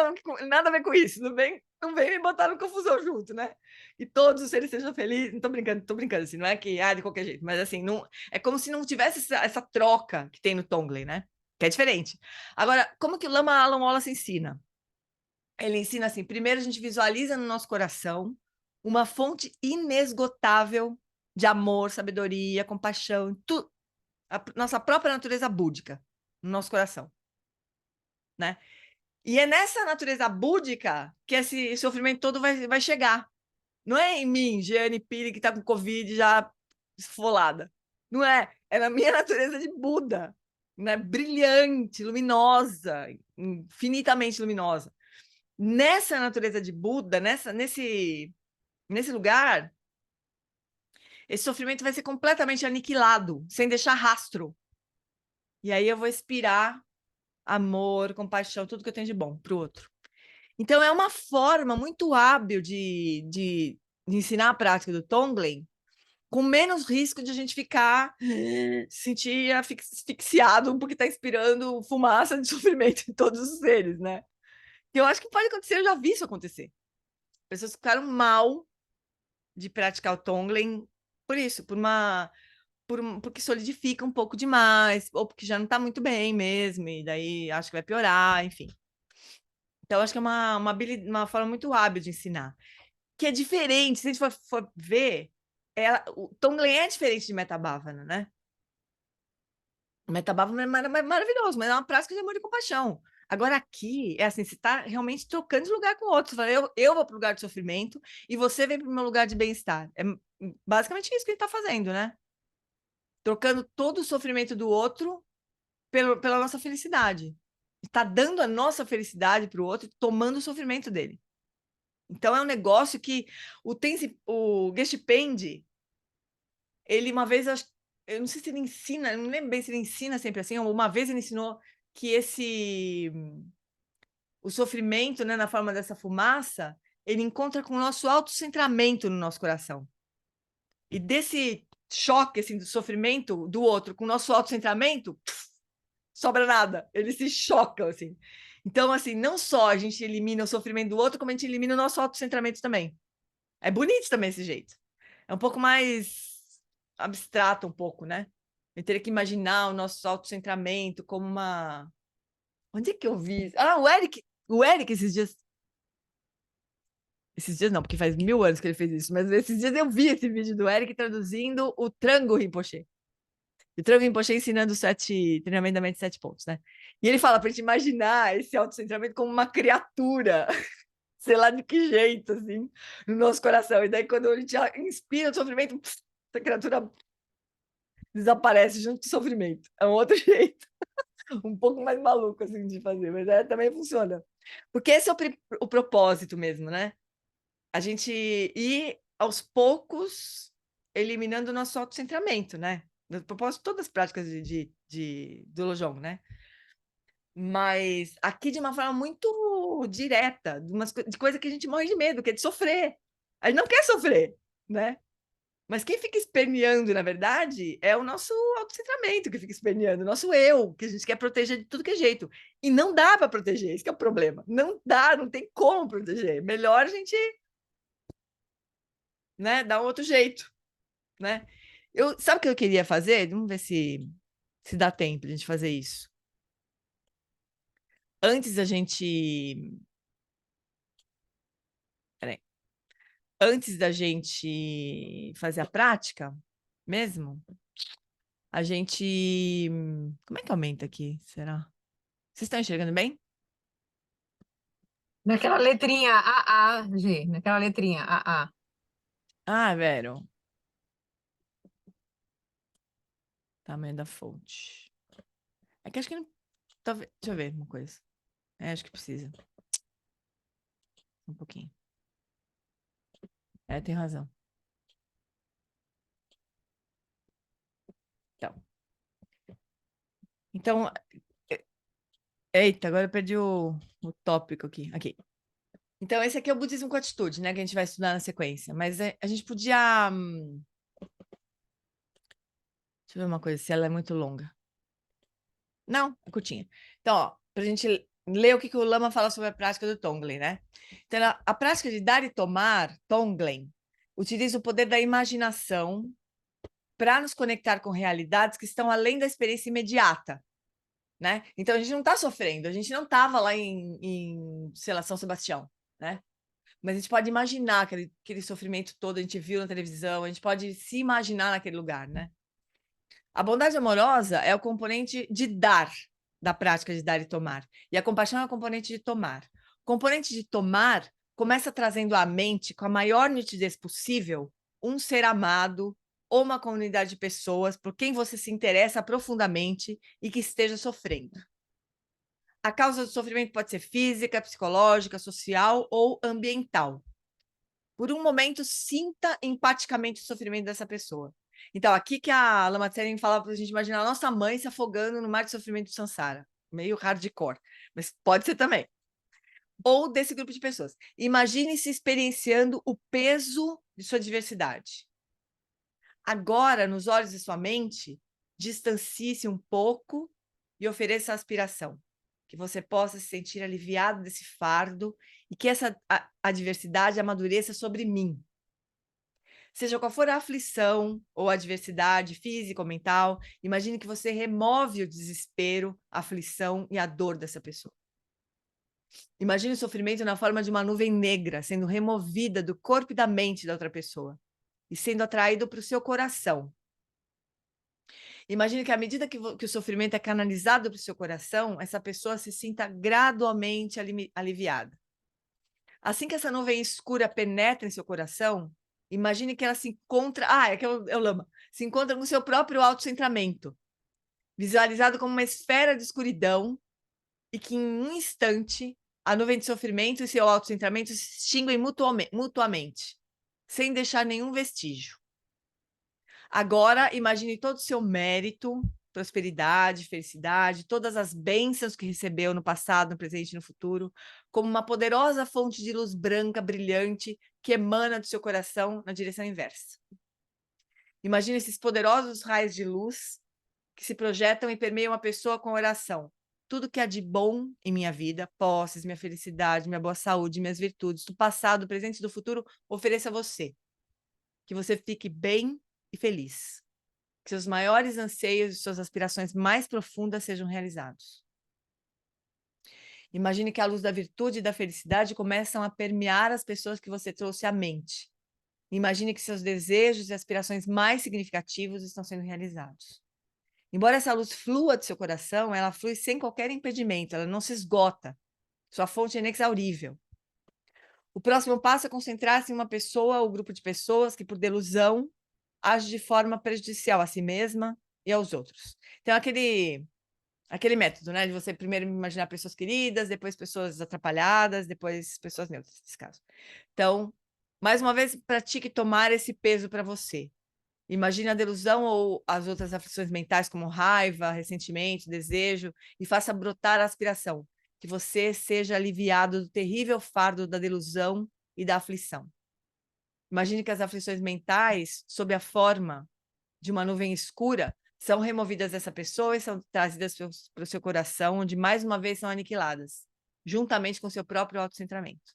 B: nada a ver com isso. Não vem me botar no confusão junto, né? E todos os seres sejam felizes. Não tô brincando assim, não é que de qualquer jeito, mas assim, não, é como se não tivesse essa troca que tem no Tonglen, né? Que é diferente. Agora, como que o Lama Alan Wallace ensina? Ele ensina assim: primeiro a gente visualiza no nosso coração uma fonte inesgotável de amor, sabedoria, compaixão, a nossa própria natureza búdica no nosso coração, né? E é nessa natureza búdica que esse sofrimento todo vai chegar. Não é em mim, Jeane Piri, que está com Covid já esfolada. Não é. É na minha natureza de Buda, né? Brilhante, luminosa, infinitamente luminosa. Nessa natureza de Buda, nesse lugar, esse sofrimento vai ser completamente aniquilado, sem deixar rastro. E aí eu vou expirar amor, compaixão, tudo que eu tenho de bom para o outro. Então, é uma forma muito hábil de ensinar a prática do Tonglen, com menos risco de a gente sentir asfixiado porque está inspirando fumaça de sofrimento em todos os seres, né? E eu acho que pode acontecer, eu já vi isso acontecer. Pessoas ficaram mal de praticar o Tonglen por isso, porque solidifica um pouco demais, ou porque já não está muito bem mesmo, e daí acho que vai piorar, enfim. Então, acho que é uma forma muito hábil de ensinar. Que é diferente, se a gente for ver, o Tonglen é diferente de Metabhavana, né? O Metabhavana é maravilhoso, mas é uma prática de amor e compaixão. Agora, aqui, é assim, você está realmente trocando de lugar com o outro. Você fala, eu vou para o lugar de sofrimento e você vem para o meu lugar de bem-estar. É basicamente isso que a gente está fazendo, né? Trocando todo o sofrimento do outro pela nossa felicidade. Está dando a nossa felicidade para o outro, tomando o sofrimento dele. Então, é um negócio que o Geshe-Pende, ele uma vez, eu não sei se ele ensina, eu não lembro bem se ele ensina sempre assim, uma vez ele ensinou que o sofrimento, né, na forma dessa fumaça, ele encontra com o nosso autocentramento no nosso coração. E desse choque, assim, do sofrimento do outro com o nosso autocentramento, sobra nada. Eles se chocam, assim. Então, assim, não só a gente elimina o sofrimento do outro, como a gente elimina o nosso autocentramento também. É bonito também esse jeito. É um pouco mais abstrato, um pouco, né? Eu teria que imaginar o nosso autocentramento como uma... Onde é que eu vi? O Eric esses dias... Esses dias não, porque faz 1000 anos que ele fez isso, mas esses dias eu vi esse vídeo do Eric traduzindo o Trango Rinpoche. O Trango Rinpoche ensinando treinamento da mente 7 pontos, né? E ele fala pra gente imaginar esse autocentramento como uma criatura, sei lá de que jeito, assim, no nosso coração. E daí, quando a gente inspira o sofrimento, essa criatura desaparece junto com o sofrimento. É um outro jeito, um pouco mais maluco, assim, de fazer, mas também funciona. Porque esse é o propósito mesmo, né? A gente ir, aos poucos, eliminando o nosso autocentramento, né? No propósito de todas as práticas do Lojong, né? Mas aqui de uma forma muito direta, de coisa que a gente morre de medo, que é de sofrer. A gente não quer sofrer, né? Mas quem fica esperneando, na verdade, é o nosso autocentramento que fica esperneando, o nosso eu, que a gente quer proteger de tudo que é jeito. E não dá para proteger, esse que é o problema. Não dá, não tem como proteger. Melhor a gente, né, dar um outro jeito, né? Sabe o que eu queria fazer? Vamos ver se dá tempo de a gente fazer isso. Antes da gente... Peraí. Antes da gente fazer a prática mesmo, a gente... Como é que aumenta aqui? Será? Vocês estão enxergando bem?
C: Naquela letrinha AA, G, naquela letrinha AA.
B: Ah, vero. Tamanho da fonte. É que acho que não. Talvez, deixa eu ver uma coisa. Acho que precisa. Um pouquinho. Tem razão. Então, eita, agora eu perdi o tópico aqui. Aqui. Então, esse aqui é o budismo com atitude, né? Que a gente vai estudar na sequência. Mas a gente podia. Deixa eu ver uma coisa, se ela é muito longa. Não, é curtinha. Então, ó, pra gente ler o que o Lama fala sobre a prática do Tonglen, né? Então, a prática de dar e tomar, Tonglen, utiliza o poder da imaginação para nos conectar com realidades que estão além da experiência imediata, né? Então, a gente não está sofrendo, a gente não estava lá sei lá, São Sebastião, né? Mas a gente pode imaginar aquele sofrimento todo, a gente viu na televisão, a gente pode se imaginar naquele lugar, né? A bondade amorosa é o componente de dar, da prática de dar e tomar. E a compaixão é o componente de tomar. O componente de tomar começa trazendo à mente, com a maior nitidez possível, um ser amado ou uma comunidade de pessoas por quem você se interessa profundamente e que esteja sofrendo. A causa do sofrimento pode ser física, psicológica, social ou ambiental. Por um momento, sinta empaticamente o sofrimento dessa pessoa. Então, aqui que a Lama Tsering fala para a gente imaginar a nossa mãe se afogando no mar de sofrimento de Sansara. Meio hardcore, mas pode ser também. Ou desse grupo de pessoas. Imagine-se experienciando o peso de sua diversidade. Agora, nos olhos de sua mente, distancie-se um pouco e ofereça a aspiração. Que você possa se sentir aliviado desse fardo e que essa adversidade amadureça sobre mim. Seja qual for a aflição ou a adversidade física ou mental, imagine que você remove o desespero, a aflição e a dor dessa pessoa. Imagine o sofrimento na forma de uma nuvem negra sendo removida do corpo e da mente da outra pessoa e sendo atraído para o seu coração. Imagine que à medida que o sofrimento é canalizado para o seu coração, essa pessoa se sinta gradualmente aliviada. Assim que essa nuvem escura penetra em seu coração, imagine que ela se encontra... é que eu Lama. Se encontra no seu próprio autocentramento, visualizado como uma esfera de escuridão e que, em um instante, a nuvem de sofrimento e seu autocentramento se extinguem mutuamente, sem deixar nenhum vestígio. Agora, imagine todo o seu mérito, prosperidade, felicidade, todas as bênçãos que recebeu no passado, no presente e no futuro, como uma poderosa fonte de luz branca, brilhante, que emana do seu coração na direção inversa. Imagine esses poderosos raios de luz que se projetam e permeiam a pessoa com oração. Tudo que há de bom em minha vida, posses, minha felicidade, minha boa saúde, minhas virtudes, do passado, do presente e do futuro, ofereça a você. Que você fique bem e feliz. Que seus maiores anseios e suas aspirações mais profundas sejam realizados. Imagine que a luz da virtude e da felicidade começam a permear as pessoas que você trouxe à mente. Imagine que seus desejos e aspirações mais significativos estão sendo realizados. Embora essa luz flua do seu coração, ela flui sem qualquer impedimento, ela não se esgota. Sua fonte é inexaurível. O próximo passo é concentrar-se em uma pessoa ou grupo de pessoas que, por delusão, age de forma prejudicial a si mesma e aos outros. Então, aquele método, né? De você primeiro imaginar pessoas queridas, depois pessoas atrapalhadas, depois pessoas neutras, nesse caso. Então, mais uma vez, pratique tomar esse peso para você. Imagine a delusão ou as outras aflições mentais, como raiva, ressentimento, desejo, e faça brotar a aspiração. Que você seja aliviado do terrível fardo da delusão e da aflição. Imagine que as aflições mentais, sob a forma de uma nuvem escura, são removidas dessa pessoa e são trazidas para o seu coração, onde mais uma vez são aniquiladas, juntamente com seu próprio autocentramento.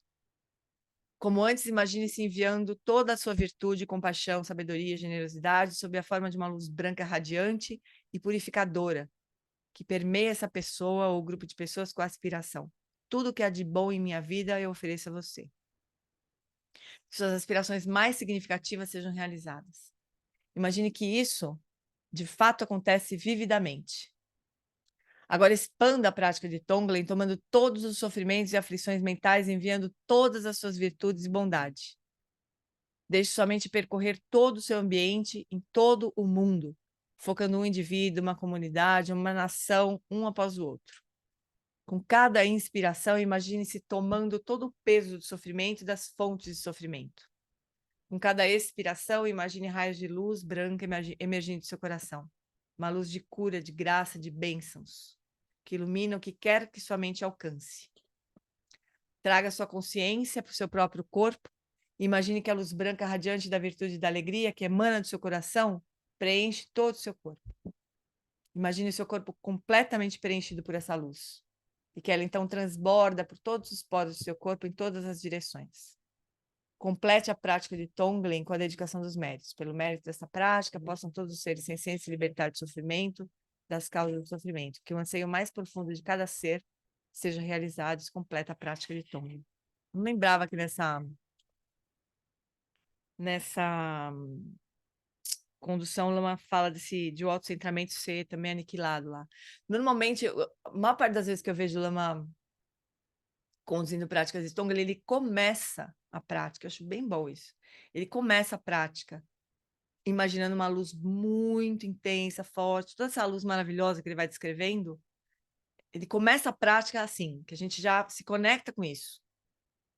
B: Como antes, imagine-se enviando toda a sua virtude, compaixão, sabedoria, generosidade, sob a forma de uma luz branca radiante e purificadora, que permeia essa pessoa ou grupo de pessoas com aspiração. Tudo que há de bom em minha vida eu ofereço a você. Que suas aspirações mais significativas sejam realizadas. Imagine que isso, de fato, acontece vividamente. Agora expanda a prática de Tonglen, tomando todos os sofrimentos e aflições mentais, enviando todas as suas virtudes e bondade. Deixe sua mente percorrer todo o seu ambiente, em todo o mundo, focando um indivíduo, uma comunidade, uma nação, um após o outro. Com cada inspiração, imagine-se tomando todo o peso do sofrimento e das fontes de sofrimento. Com cada expiração, imagine raios de luz branca emergindo do seu coração. Uma luz de cura, de graça, de bênçãos, que ilumina o que quer que sua mente alcance. Traga sua consciência para o seu próprio corpo. Imagine que a luz branca radiante da virtude e da alegria que emana do seu coração preenche todo o seu corpo. Imagine o seu corpo completamente preenchido por essa luz. E que ela então transborda por todos os poros do seu corpo em todas as direções. Complete a prática de Tonglen com a dedicação dos méritos. Pelo mérito dessa prática, possam todos os seres sencientes se libertar do sofrimento, das causas do sofrimento. Que o anseio mais profundo de cada ser seja realizado e completa a prática de Tonglen. Não lembrava que nessa condução, Lama fala de o autocentramento ser também aniquilado lá. Normalmente, a maior parte das vezes que eu vejo o Lama conduzindo práticas de Tonglen, ele começa a prática, eu acho bem bom isso. Ele começa a prática imaginando uma luz muito intensa, forte, toda essa luz maravilhosa que ele vai descrevendo. Ele começa a prática assim, que a gente já se conecta com isso.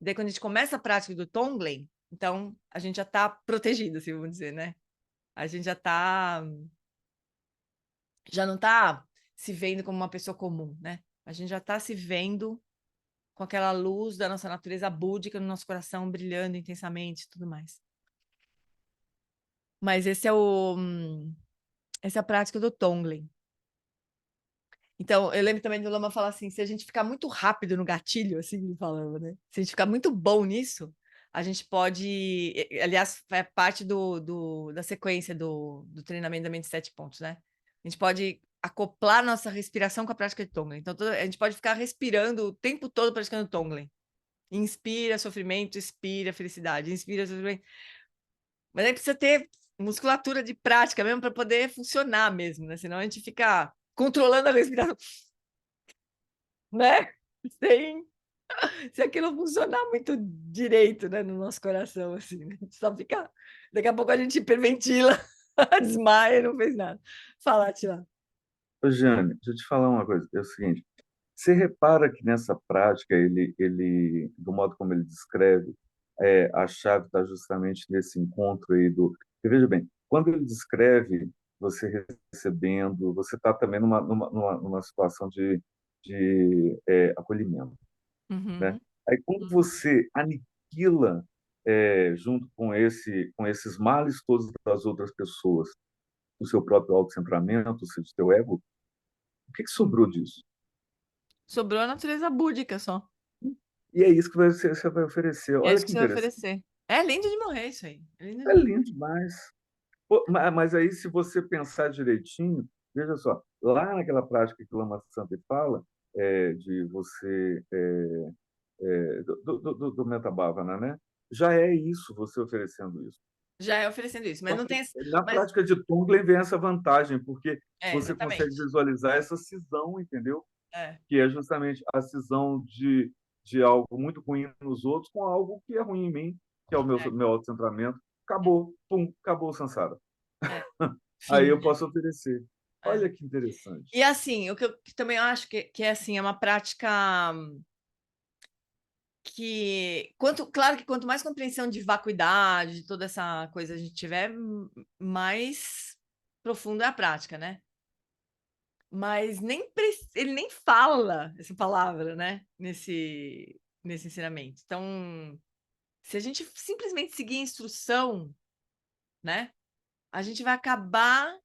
B: Daí, quando a gente começa a prática do Tonglen, então a gente já está protegido, assim, vamos dizer, né? A gente já não está se vendo como uma pessoa comum, né? A gente já está se vendo com aquela luz da nossa natureza búdica no nosso coração, brilhando intensamente e tudo mais. Mas essa é a prática do Tonglen. Então, eu lembro também do Lama falar assim, se a gente ficar muito rápido no gatilho, assim, ele falava, né? Se a gente ficar muito bom nisso, a gente pode... Aliás, é parte da sequência do treinamento da mente 7 pontos, né? A gente pode acoplar nossa respiração com a prática de Tonglen. Então, a gente pode ficar respirando o tempo todo praticando Tonglen. Inspira sofrimento, expira felicidade, inspira sofrimento. Mas aí precisa ter musculatura de prática mesmo para poder funcionar mesmo, né? Senão a gente fica controlando a respiração, né? Se aquilo funcionar muito direito, né, no nosso coração, assim, né? A gente só fica... Daqui a pouco a gente hiperventila, desmaia e não fez nada. Fala, Tila.
D: Ô, Jane, deixa eu te falar uma coisa. É o seguinte, você repara que nessa prática, do modo como ele descreve, a chave está justamente nesse encontro aí do... Porque, veja bem, quando ele descreve você recebendo, você está também numa situação de acolhimento, né?
B: Uhum.
D: Aí, quando você aniquila, junto com esses males todos das outras pessoas, o seu próprio autocentramento, o seu ego, o que sobrou disso?
B: Sobrou a natureza búdica só.
D: E é isso que você vai oferecer.
B: É
D: Olha
B: isso que
D: que
B: você vai
D: interessante.
B: oferecer. É lindo de morrer isso aí. É lindo de
D: É
B: morrer.
D: lindo demais. Pô, mas aí, se você pensar direitinho, veja só, lá naquela prática que o Lama Santa fala, de você, do Metabhavana, né? Já é isso, você oferecendo isso.
B: Já é oferecendo isso, mas
D: Só
B: não
D: que
B: tem...
D: na
B: Mas,
D: prática de Tonglen vem essa vantagem, porque você consegue
B: exatamente.
D: visualizar essa cisão, entendeu?
B: É,
D: Que é justamente a cisão de algo muito ruim nos outros com algo que é ruim em mim, que é o
B: é,
D: meu autocentramento. Acabou, pum, acabou o samsara.
B: é.
D: Aí
B: Fim.
D: eu posso oferecer.
B: É.
D: Olha que interessante.
B: E assim, o que eu também acho que é assim, é uma prática que, claro que quanto mais compreensão de vacuidade, de toda essa coisa a gente tiver, mais profunda é a prática, né? Mas ele nem fala essa palavra, né? Nesse ensinamento. Então, se a gente simplesmente seguir a instrução, né? A gente vai acabar,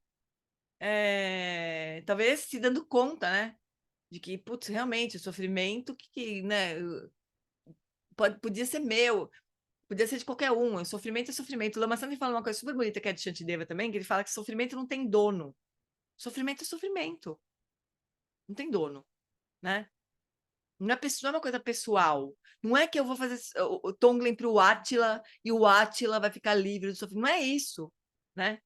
B: talvez, se dando conta, né? De que, putz, realmente, o sofrimento né? Podia ser meu, podia ser de qualquer um. O sofrimento é sofrimento. O Lama Santa fala uma coisa super bonita que é de Shantideva também, que ele fala que sofrimento não tem dono. Sofrimento é sofrimento. Não tem dono, né? Não é uma coisa pessoal. Não é que eu vou fazer o Tonglen para o Átila e o Átila vai ficar livre do sofrimento. Não é isso, né?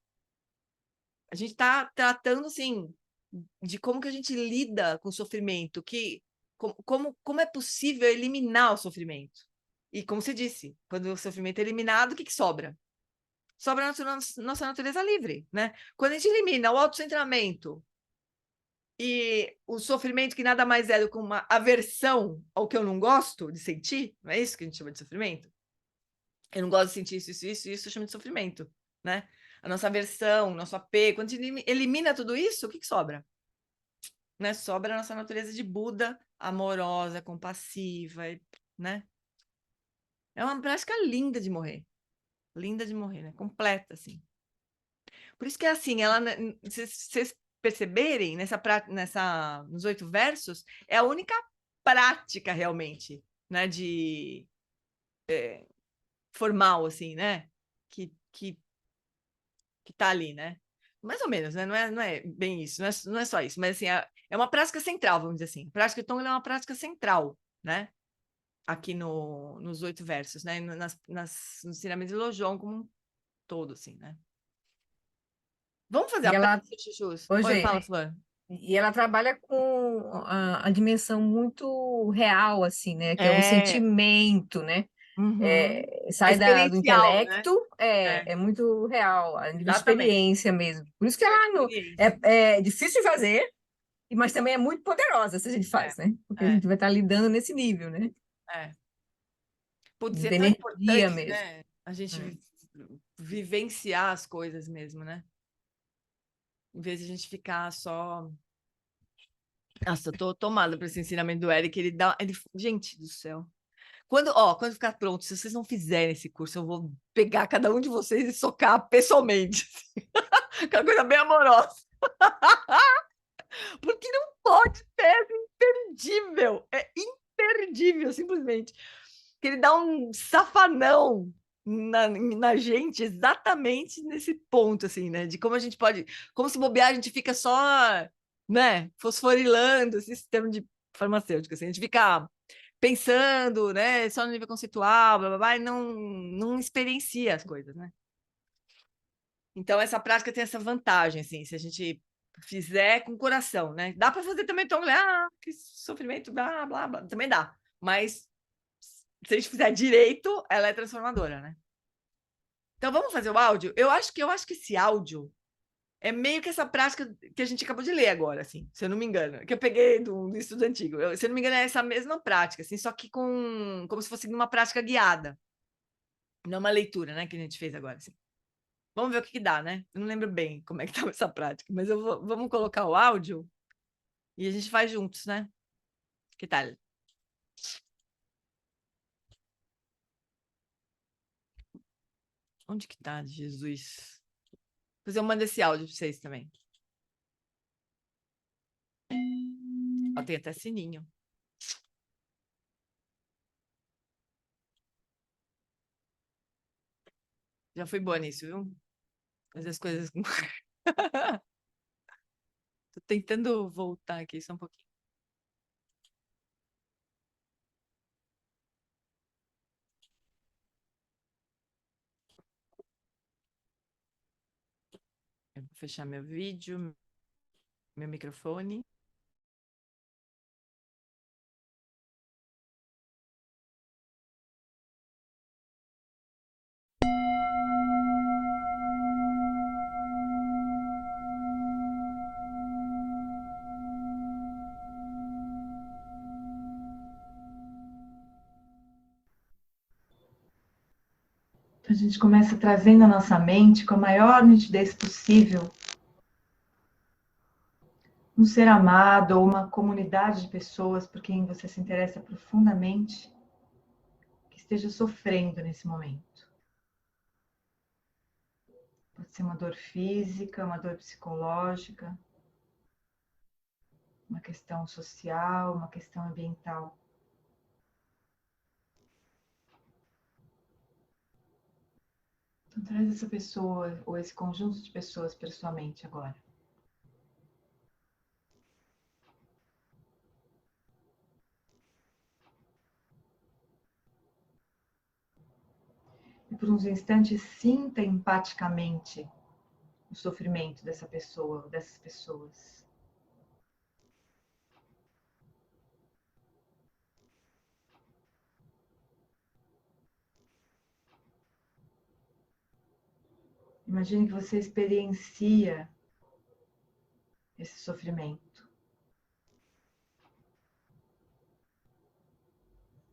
B: A gente está tratando, assim, de como que a gente lida com o sofrimento, como é possível eliminar o sofrimento. E como você disse, quando o sofrimento é eliminado, o que sobra? Sobra a nossa natureza livre, né? Quando a gente elimina o autocentramento e o sofrimento, que nada mais é do que uma aversão ao que eu não gosto de sentir, não é isso que a gente chama de sofrimento? Eu não gosto de sentir isso eu chamo de sofrimento, né? A nossa aversão, nosso apego, quando a gente elimina tudo isso, o que sobra? Né? Sobra a nossa natureza de Buda, amorosa, compassiva, né? É uma prática linda de morrer, né? Completa, assim. Por isso que é assim, se vocês perceberem, nos 8 versos, é a única prática realmente, né, de formal, assim, né, que tá ali, né? Mais ou menos, né? Não é bem isso, não é só isso, mas assim, é uma prática central, vamos dizer assim. A prática de Tonglen é uma prática central, né? Aqui nos 8 versos, né? Nos ensinamentos de Lojong como um todo, assim, né? Vamos fazer
C: E
B: a
C: ela,
B: prática, Chuchus? Oi,
C: hoje,
B: fala, Flor.
C: e ela trabalha com a dimensão muito real, assim, né? Que é o
B: É,
C: sentimento, né?
B: uhum. É
C: Sai do
B: experiencial, né?
C: intelecto,
B: É,
C: é muito real, a nível de
B: exatamente.
C: experiência mesmo. Por isso que
B: É
C: ela
B: experiência.
C: é difícil de fazer, mas também é muito poderosa se a gente
B: É,
C: faz, né? Porque a
B: é,
C: gente vai estar lidando nesse nível, né?
B: é. Putz, é
C: De
B: tão
C: energia
B: importante,
C: mesmo.
B: né? A gente
C: É.
B: vivenciar as coisas mesmo, né? Em vez de a gente ficar só. Nossa, eu tô tomada por esse ensinamento do Eric. Gente do céu. Quando ficar pronto, se vocês não fizerem esse curso, eu vou pegar cada um de vocês e socar pessoalmente. Aquela coisa bem amorosa. Porque não pode ser imperdível. É imperdível, simplesmente. Que ele dá um safanão na gente exatamente nesse ponto, assim, né? De como a gente pode. Como se bobear, a gente fica só, né? Fosforilando esse sistema de farmacêutico, assim. A gente fica pensando, né? Só no nível conceitual, blá, blá, blá, e não experiencia as coisas, né? Então, essa prática tem essa vantagem, assim, se a gente fizer com coração, né? Dá para fazer também Tonglen, que sofrimento, blá, blá, blá, também dá. Mas se a gente fizer direito, ela é transformadora, né? Então, vamos fazer o áudio? Eu acho que esse áudio é meio que essa prática que a gente acabou de ler agora, assim, se eu não me engano, que eu peguei do estudo antigo. Se eu não me engano, é essa mesma prática, assim, só que como se fosse uma prática guiada, não uma leitura, né, que a gente fez agora, assim. Vamos ver o que dá, né? Eu não lembro bem como é que estava essa prática, mas vamos colocar o áudio e a gente faz juntos, né? Que tal? Onde que tá, Jesus? Depois eu mando esse áudio para vocês também. Ó, tem até sininho. Já fui boa nisso, viu? Fazer as coisas. Tô tentando voltar aqui só um pouquinho. Eu vou fechar meu vídeo, meu microfone.
E: A gente começa trazendo a nossa mente com a maior nitidez possível um ser amado ou uma comunidade de pessoas por quem você se interessa profundamente que esteja sofrendo nesse momento. Pode ser uma dor física, uma dor psicológica, uma questão social, uma questão ambiental. Então traz essa pessoa ou esse conjunto de pessoas para sua mente agora. E por uns instantes sinta empaticamente o sofrimento dessa pessoa, dessas pessoas. Imagine que você experiencia esse sofrimento,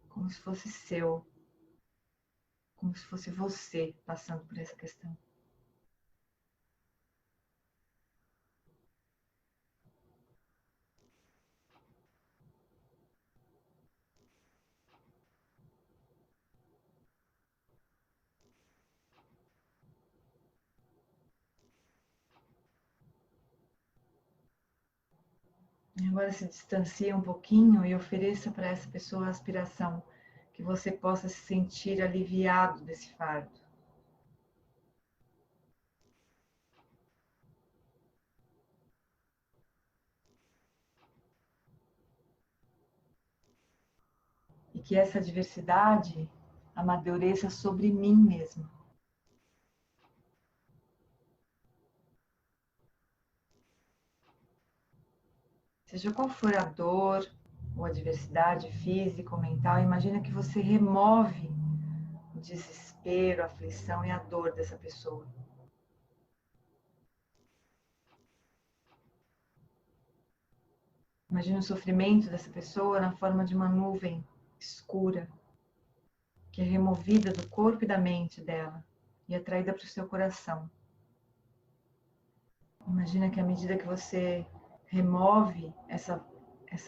E: como se fosse seu, como se fosse você passando por essa questão. E agora se distancie um pouquinho e ofereça para essa pessoa a aspiração que você possa se sentir aliviado desse fardo. E que essa diversidade amadureça sobre mim mesmo. Seja qual for a dor ou a diversidade física ou mental, imagina que você remove o desespero, a aflição e a dor dessa pessoa. Imagina o sofrimento dessa pessoa na forma de uma nuvem escura, que é removida do corpo e da mente dela e atraída para o seu coração. Imagina que à medida que você remove essa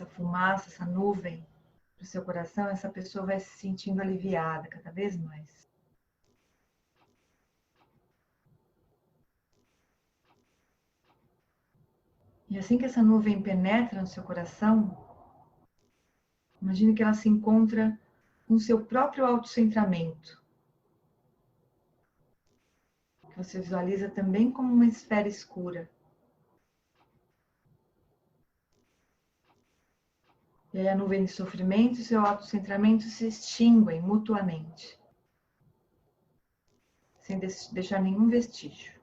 E: fumaça, essa nuvem para o seu coração, essa pessoa vai se sentindo aliviada cada vez mais. E assim que essa nuvem penetra no seu coração, imagine que ela se encontra com o seu próprio autocentramento, que você visualiza também como uma esfera escura. E aí a nuvem de sofrimento e seu autocentramento se extinguem mutuamente, sem deixar nenhum vestígio.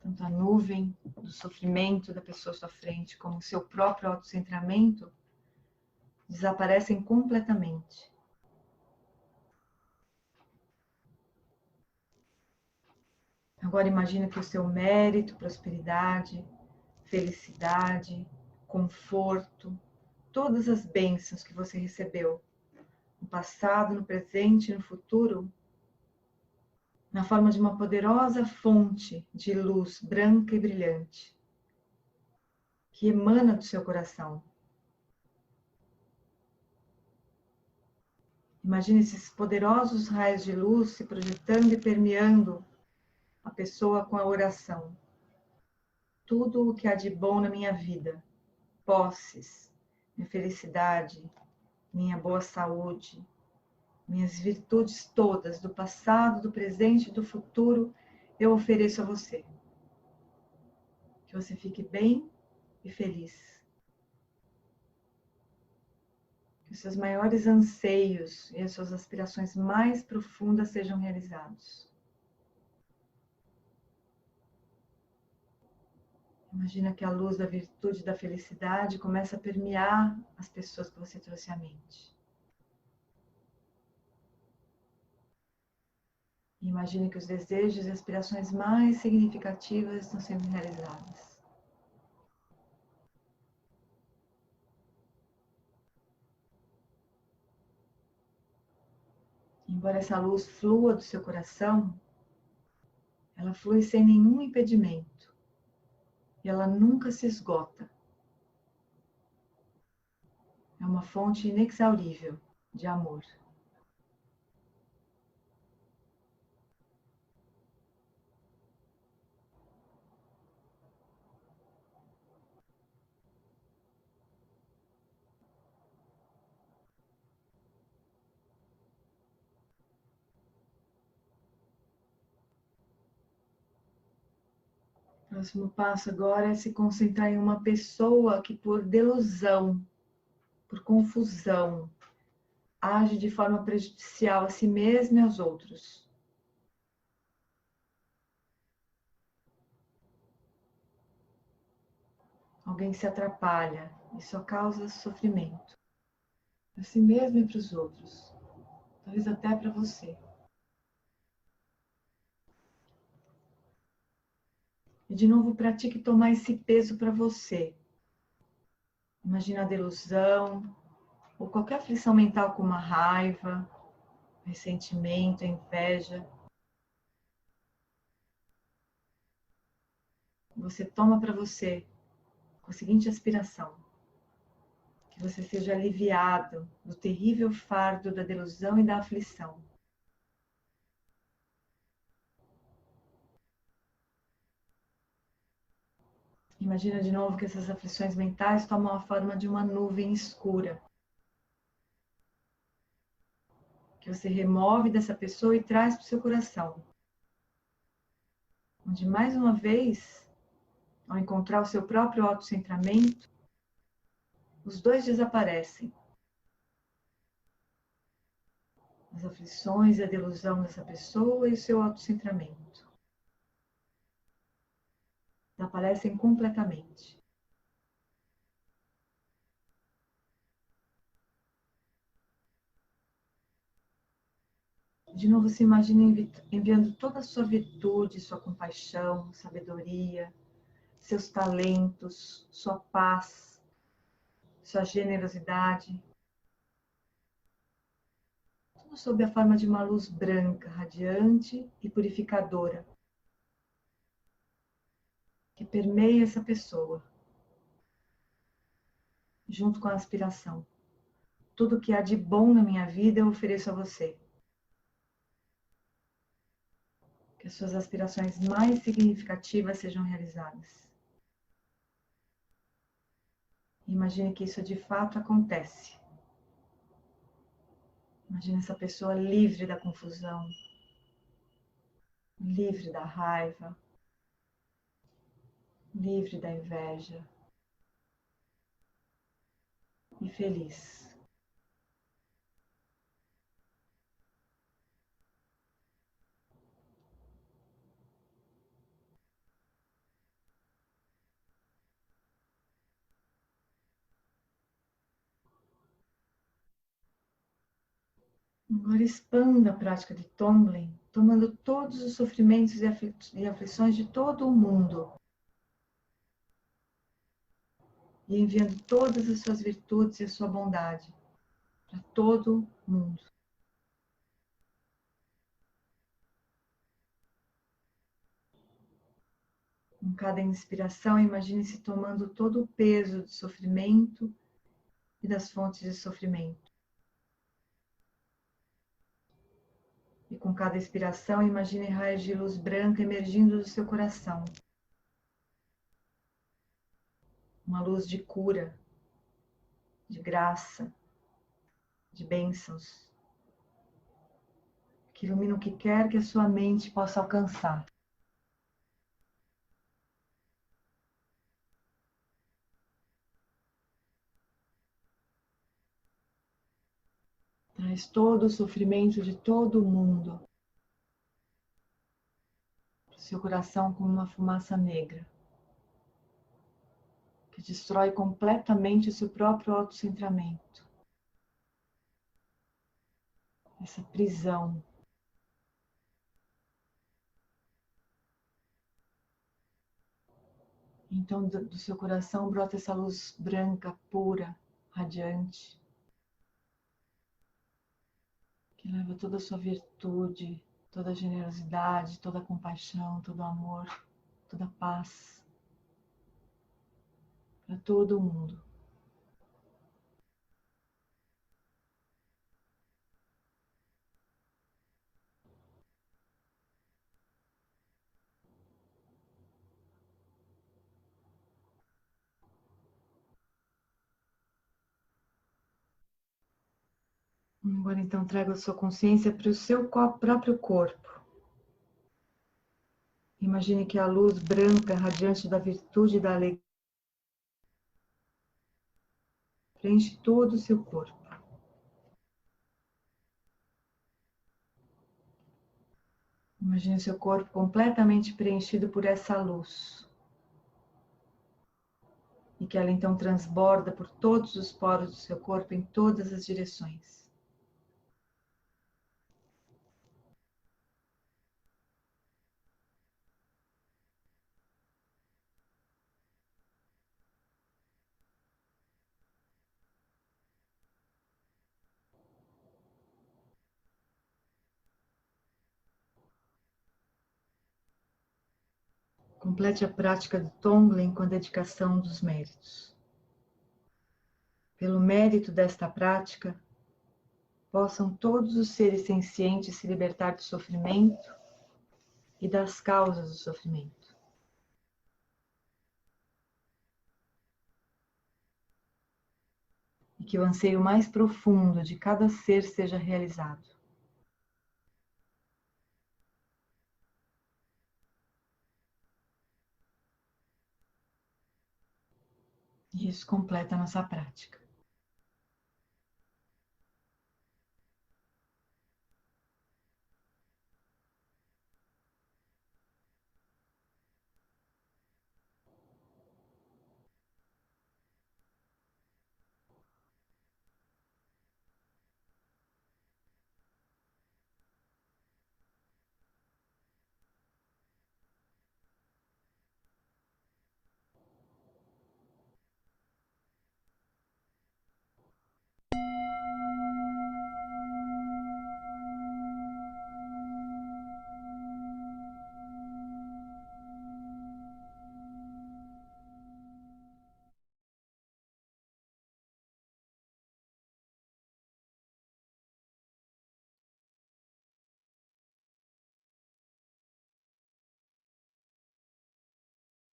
E: Tanto a nuvem do sofrimento da pessoa sofrente como o seu próprio autocentramento desaparecem completamente. Agora imagina que o seu mérito, prosperidade, felicidade, conforto, todas as bênçãos que você recebeu no passado, no presente e no futuro, na forma de uma poderosa fonte de luz branca e brilhante, que emana do seu coração. Imagine esses poderosos raios de luz se projetando e permeando a pessoa com a oração. Tudo o que há de bom na minha vida, posses, minha felicidade, minha boa saúde, minhas virtudes todas do passado, do presente e do futuro, eu ofereço a você. Que você fique bem e feliz. Que os seus maiores anseios e as suas aspirações mais profundas sejam realizados. Imagina que a luz da virtude e da felicidade começa a permear as pessoas que você trouxe à mente. E imagine que os desejos e aspirações mais significativas estão sendo realizadas. Embora essa luz flua do seu coração, ela flui sem nenhum impedimento. E ela nunca se esgota. É uma fonte inexaurível de amor. O próximo passo agora é se concentrar em uma pessoa que, por delusão, por confusão, age de forma prejudicial a si mesma e aos outros. Alguém se atrapalha e só causa sofrimento, para si mesmo e para os outros. talvez até para você. E de novo, pratique tomar esse peso para você. Imagina a delusão, ou qualquer aflição mental como a raiva, o ressentimento, a inveja. Você toma para você com a seguinte aspiração: que você seja aliviado do terrível fardo da delusão e da aflição. Imagina de novo que essas aflições mentais tomam a forma de uma nuvem escura, que você remove dessa pessoa e traz para o seu coração. Onde, mais uma vez, ao encontrar o seu próprio autocentramento, os dois desaparecem. As aflições e a delusão dessa pessoa e o seu autocentramento desaparecem completamente. De novo, se imagine enviando toda a sua virtude, sua compaixão, sabedoria, seus talentos, sua paz, sua generosidade, tudo sob a forma de uma luz branca, radiante e purificadora, que permeia essa pessoa, junto com a aspiração. Tudo que há de bom na minha vida eu ofereço a você. Que as suas aspirações mais significativas sejam realizadas. Imagine que isso de fato acontece. Imagine essa pessoa livre da confusão, livre da raiva, livre da inveja e feliz. Agora expanda a prática de Tonglen, tomando todos os sofrimentos e aflições de todo o mundo e enviando todas as suas virtudes e a sua bondade para todo mundo. Com cada inspiração, imagine-se tomando todo o peso do sofrimento e das fontes de sofrimento. E com cada expiração, imagine raios de luz branca emergindo do seu coração. Uma luz de cura, de graça, de bênçãos, que ilumina o que quer que a sua mente possa alcançar. Traz todo o sofrimento de todo o mundo para o seu coração como uma fumaça negra, que destrói completamente o seu próprio autocentramento. Essa prisão. Então, do seu coração brota essa luz branca, pura, radiante, que leva toda a sua virtude, toda a generosidade, toda a compaixão, todo o amor, toda a paz para todo o mundo. Agora então traga a sua consciência para o seu próprio corpo. Imagine que a luz branca, radiante da virtude e da alegria, preenche todo o seu corpo. Imagine o seu corpo completamente preenchido por essa luz. E que ela então transborda por todos os poros do seu corpo em todas as direções. Complete a prática do Tonglen com a dedicação dos méritos. Pelo mérito desta prática, possam todos os seres sencientes se libertar do sofrimento e das causas do sofrimento. E que o anseio mais profundo de cada ser seja realizado. E isso completa a nossa prática.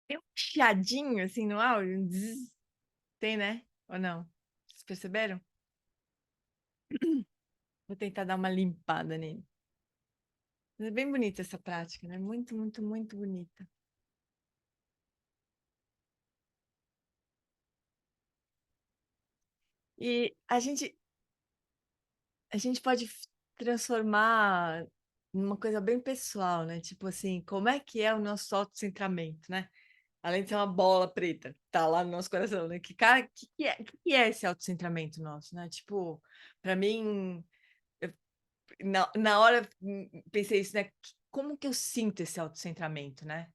B: Tem um chiadinho assim no áudio, um zzz. Tem, né? Ou não? Vocês perceberam? Vou tentar dar uma limpada nele. Mas é bem bonita essa prática, né? Muito, muito, muito bonita. E a gente pode transformar numa coisa bem pessoal, né? Tipo assim, como é que é o nosso autocentramento, né? Além de ser uma bola preta, tá lá no nosso coração, né? Que cara, que é esse autocentramento nosso, né? Tipo, para mim, na hora pensei isso, né? Como que eu sinto esse autocentramento, né?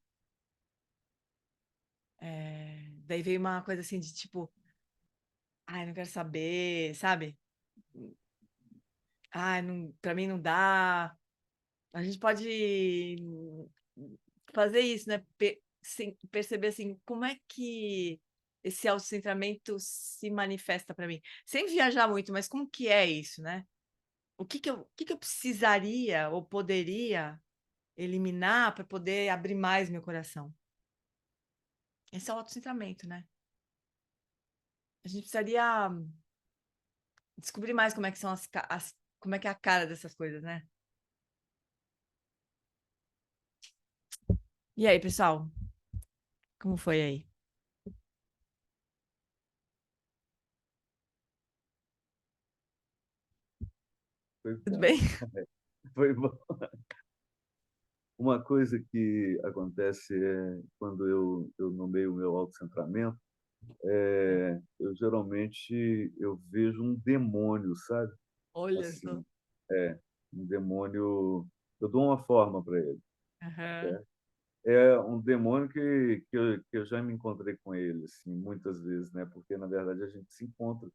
B: Daí veio uma coisa assim de tipo, ai, não quero saber, sabe? Ai, não, para mim não dá. A gente pode fazer isso, né? Perceber assim, como é que esse autocentramento se manifesta para mim. Sem viajar muito, mas como que é isso, né? O que que eu precisaria ou poderia eliminar para poder abrir mais meu coração? Esse é o autocentramento, né? A gente precisaria descobrir mais como é que são como é que é a cara dessas coisas, né? E aí, pessoal? Como foi aí?
D: Foi
B: Tudo
D: bom.
B: bem?
D: Foi bom. Uma coisa que acontece quando eu nomeio o meu autocentramento, eu geralmente eu vejo um demônio, sabe?
B: Olha só.
D: Assim, um demônio. Eu dou uma forma para ele.
B: Aham.
D: É um demônio que eu já me encontrei com ele, assim, muitas vezes, né? Porque, na verdade, a gente se encontra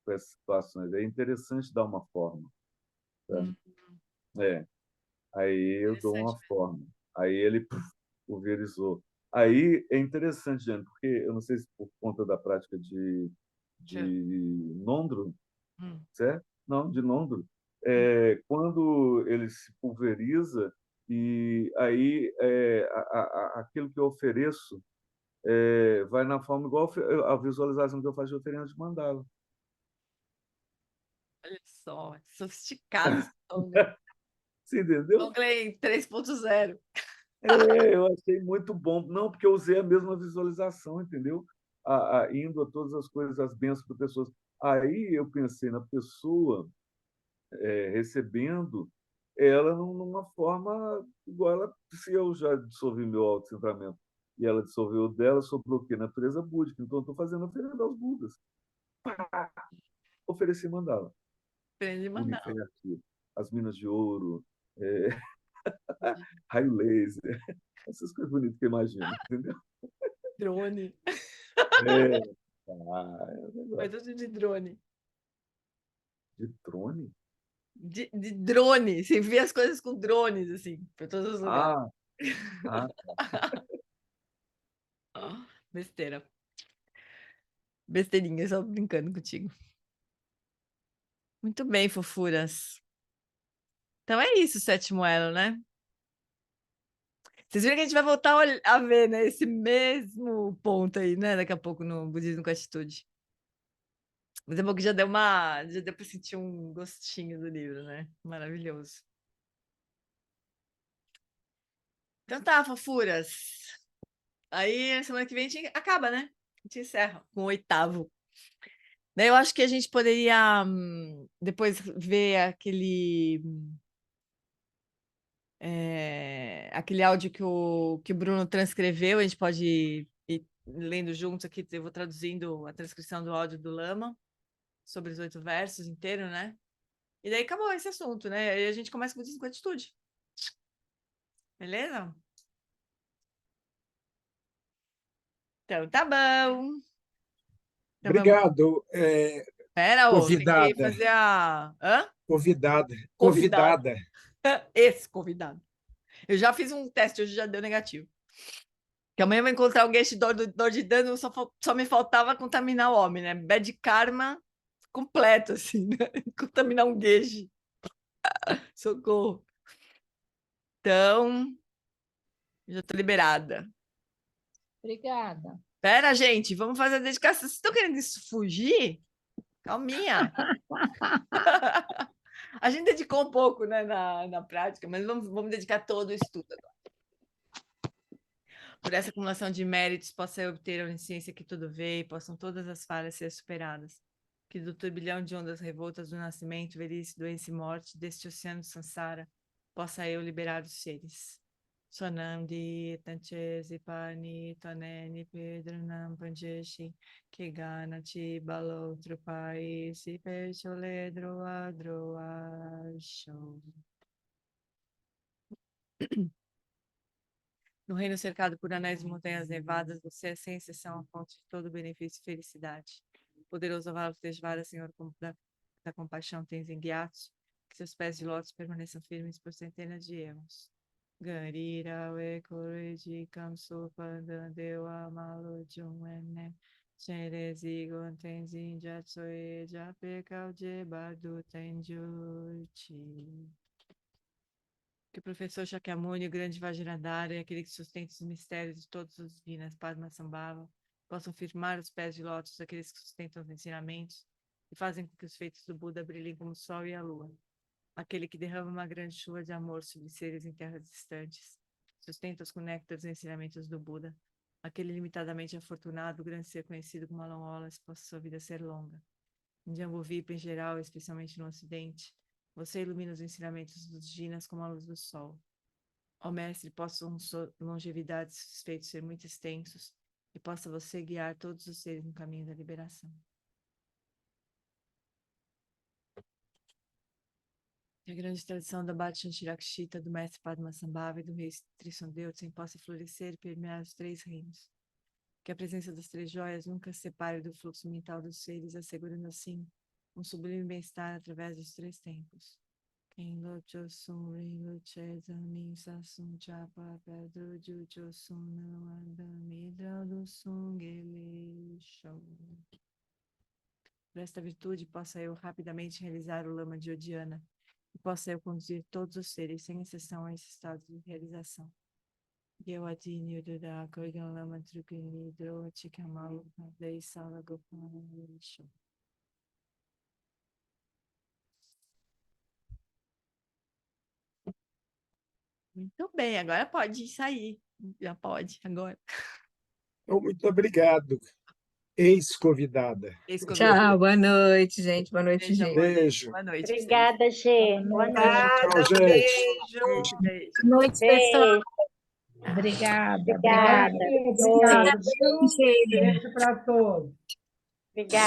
D: com essas situações. É interessante dar uma forma, sabe?
B: Hum,
D: É. Aí eu dou
B: interessante
D: uma
B: mesmo.
D: forma. Aí ele pulverizou. Aí é interessante, Jane, porque eu não sei se por conta da prática
B: Deixa
D: de Nondro,
B: hum.
D: certo? Não, de Nondro. Quando ele se pulveriza, e aí aquilo que eu ofereço vai na forma igual a visualização que eu faço de oferenda de mandala.
B: Olha só, sofisticado esse Tonglen.
D: Você entendeu?
B: Tonglen 3.0.
D: Eu achei muito bom. Não, porque eu usei a mesma visualização, entendeu? Indo a todas as coisas, as bênçãos para pessoas. Aí eu pensei na pessoa recebendo ela numa forma igual ela, se eu já dissolvi meu autocentramento e ela dissolveu o dela, sobrou o quê? Natureza búdica. Então, eu estou fazendo oferenda aos Budas. Ofereci mandala.
B: Prende
D: O
B: mandar.
D: universo, as minas de ouro, é, raio laser, essas coisas bonitas que eu imagino, entendeu?
B: Drone.
D: É, é um
B: Foi
D: negócio.
B: tudo de drone.
D: De drone?
B: De drone. Você vê as coisas com drones, assim, para todos os lugares.
D: Ah, ah,
B: Besteira. Besteirinha, só brincando contigo. Muito bem, fofuras. Então é isso, o sétimo elo, né? Vocês viram que a gente vai voltar a ver, né? Esse mesmo ponto aí, né? Daqui a pouco no Budismo com Atitude. Mas é bom que já deu para sentir um gostinho do livro, né? Maravilhoso. Então tá, fofuras. Aí, semana que vem a gente acaba, né? A gente encerra com o oitavo. Daí eu acho que a gente poderia depois ver aquele áudio que o Bruno transcreveu. A gente pode ir lendo juntos aqui. Eu vou traduzindo a transcrição do áudio do Lama sobre os 8 versos inteiro, né? E daí acabou esse assunto, né? Aí a gente começa com atitude. Beleza? Então, tá bom. Então, vamos...
A: Obrigado,
B: Pera, ô, tem que
A: convidada.
B: fazer a... Hã?
A: Convidada.
B: Convidado.
A: Convidada.
B: Esse convidado. Eu já fiz um teste, hoje já deu negativo. Que amanhã eu vou encontrar um guest dor de dano, só me faltava contaminar o homem, né? Bad karma completo, assim, né? Contaminar um gueixe. Socorro. Então, já tô liberada.
C: Obrigada.
B: Pera, gente, vamos fazer a dedicação. Vocês estão querendo isso fugir? Calminha. A gente dedicou um pouco, né, na prática, mas vamos dedicar todo o estudo agora. Por essa acumulação de méritos, possa eu obter a onisciência que tudo vê e possam todas as falhas ser superadas. Que do turbilhão de ondas revoltas do nascimento, velhice, doença e morte, deste oceano sansara, possa eu liberar os seres. Sonamdi, Tanchesi, Pani, Toneni, Pedro, Nampanjeshi, Kiganati, Balo, Trupai, Sipe, Choledro, Adro, Show. No reino cercado por anéis e montanhas nevadas, você é sem exceção a fonte de todo benefício e felicidade. Poderoso Vala Tejvara, Senhor da compaixão, tens enviados, que seus pés de lótus permaneçam firmes por centenas de erros. Garira, Wekoreji, Kamsupa, Dandewa, Malo, Jumene, Cherezi, Gontenzin, Jatsoe, Japekau, Jebadu, Tenjuchi. Que o professor Shakyamuni, o grande Vajradhara, e aquele que sustenta os mistérios de todos os divinas, Padmasambhava, possam firmar os pés de lótus daqueles que sustentam os ensinamentos e fazem com que os feitos do Buda brilhem como o sol e a lua. Aquele que derrama uma grande chuva de amor sobre seres em terras distantes, sustenta-os com néctar dos ensinamentos do Buda. Aquele limitadamente afortunado, grande ser conhecido como Alan Wallace, possa sua vida ser longa. Em Jambuvipa, em geral, especialmente no Ocidente, você ilumina os ensinamentos dos Jinas como a luz do sol. Ó mestre, possam longevidade e seus feitos ser muito extensos e possa você guiar todos os seres no caminho da liberação. Que a grande tradição da Bhakti Shirakshita, do mestre Padmasambhava e do rei Trisondeutzen possa florescer e permear os 3 reinos. Que a presença das 3 joias nunca se separe do fluxo mental dos seres, assegurando assim um sublime bem-estar através dos 3 tempos. Quem locho sun rin loche zamin sasun chapa pedro jucho sun não anda midra do sun gele show. Por esta virtude possa eu rapidamente realizar o lama de Odiana e possa eu conduzir todos os seres sem exceção a esse estado de realização. Eu adinho do da Gorgon Lama Trukini Dro Chikamalu Dei Sala Gopana Show. Muito bem, agora pode sair. Já pode, agora.
A: Então, muito obrigado, ex-convidada.
C: Tchau, boa noite, gente. Boa noite,
B: Beijo,
C: gente.
B: amor.
A: Beijo.
B: Boa noite.
F: Obrigada, Gê. Boa noite.
A: Tchau, gente.
B: Beijo. Beijo.
C: Boa noite, pessoal.
F: Beijo.
C: Obrigada.
F: Obrigada.
C: Obrigada.
F: Beijo.
C: Gente.
F: Beijo para todos. Obrigada.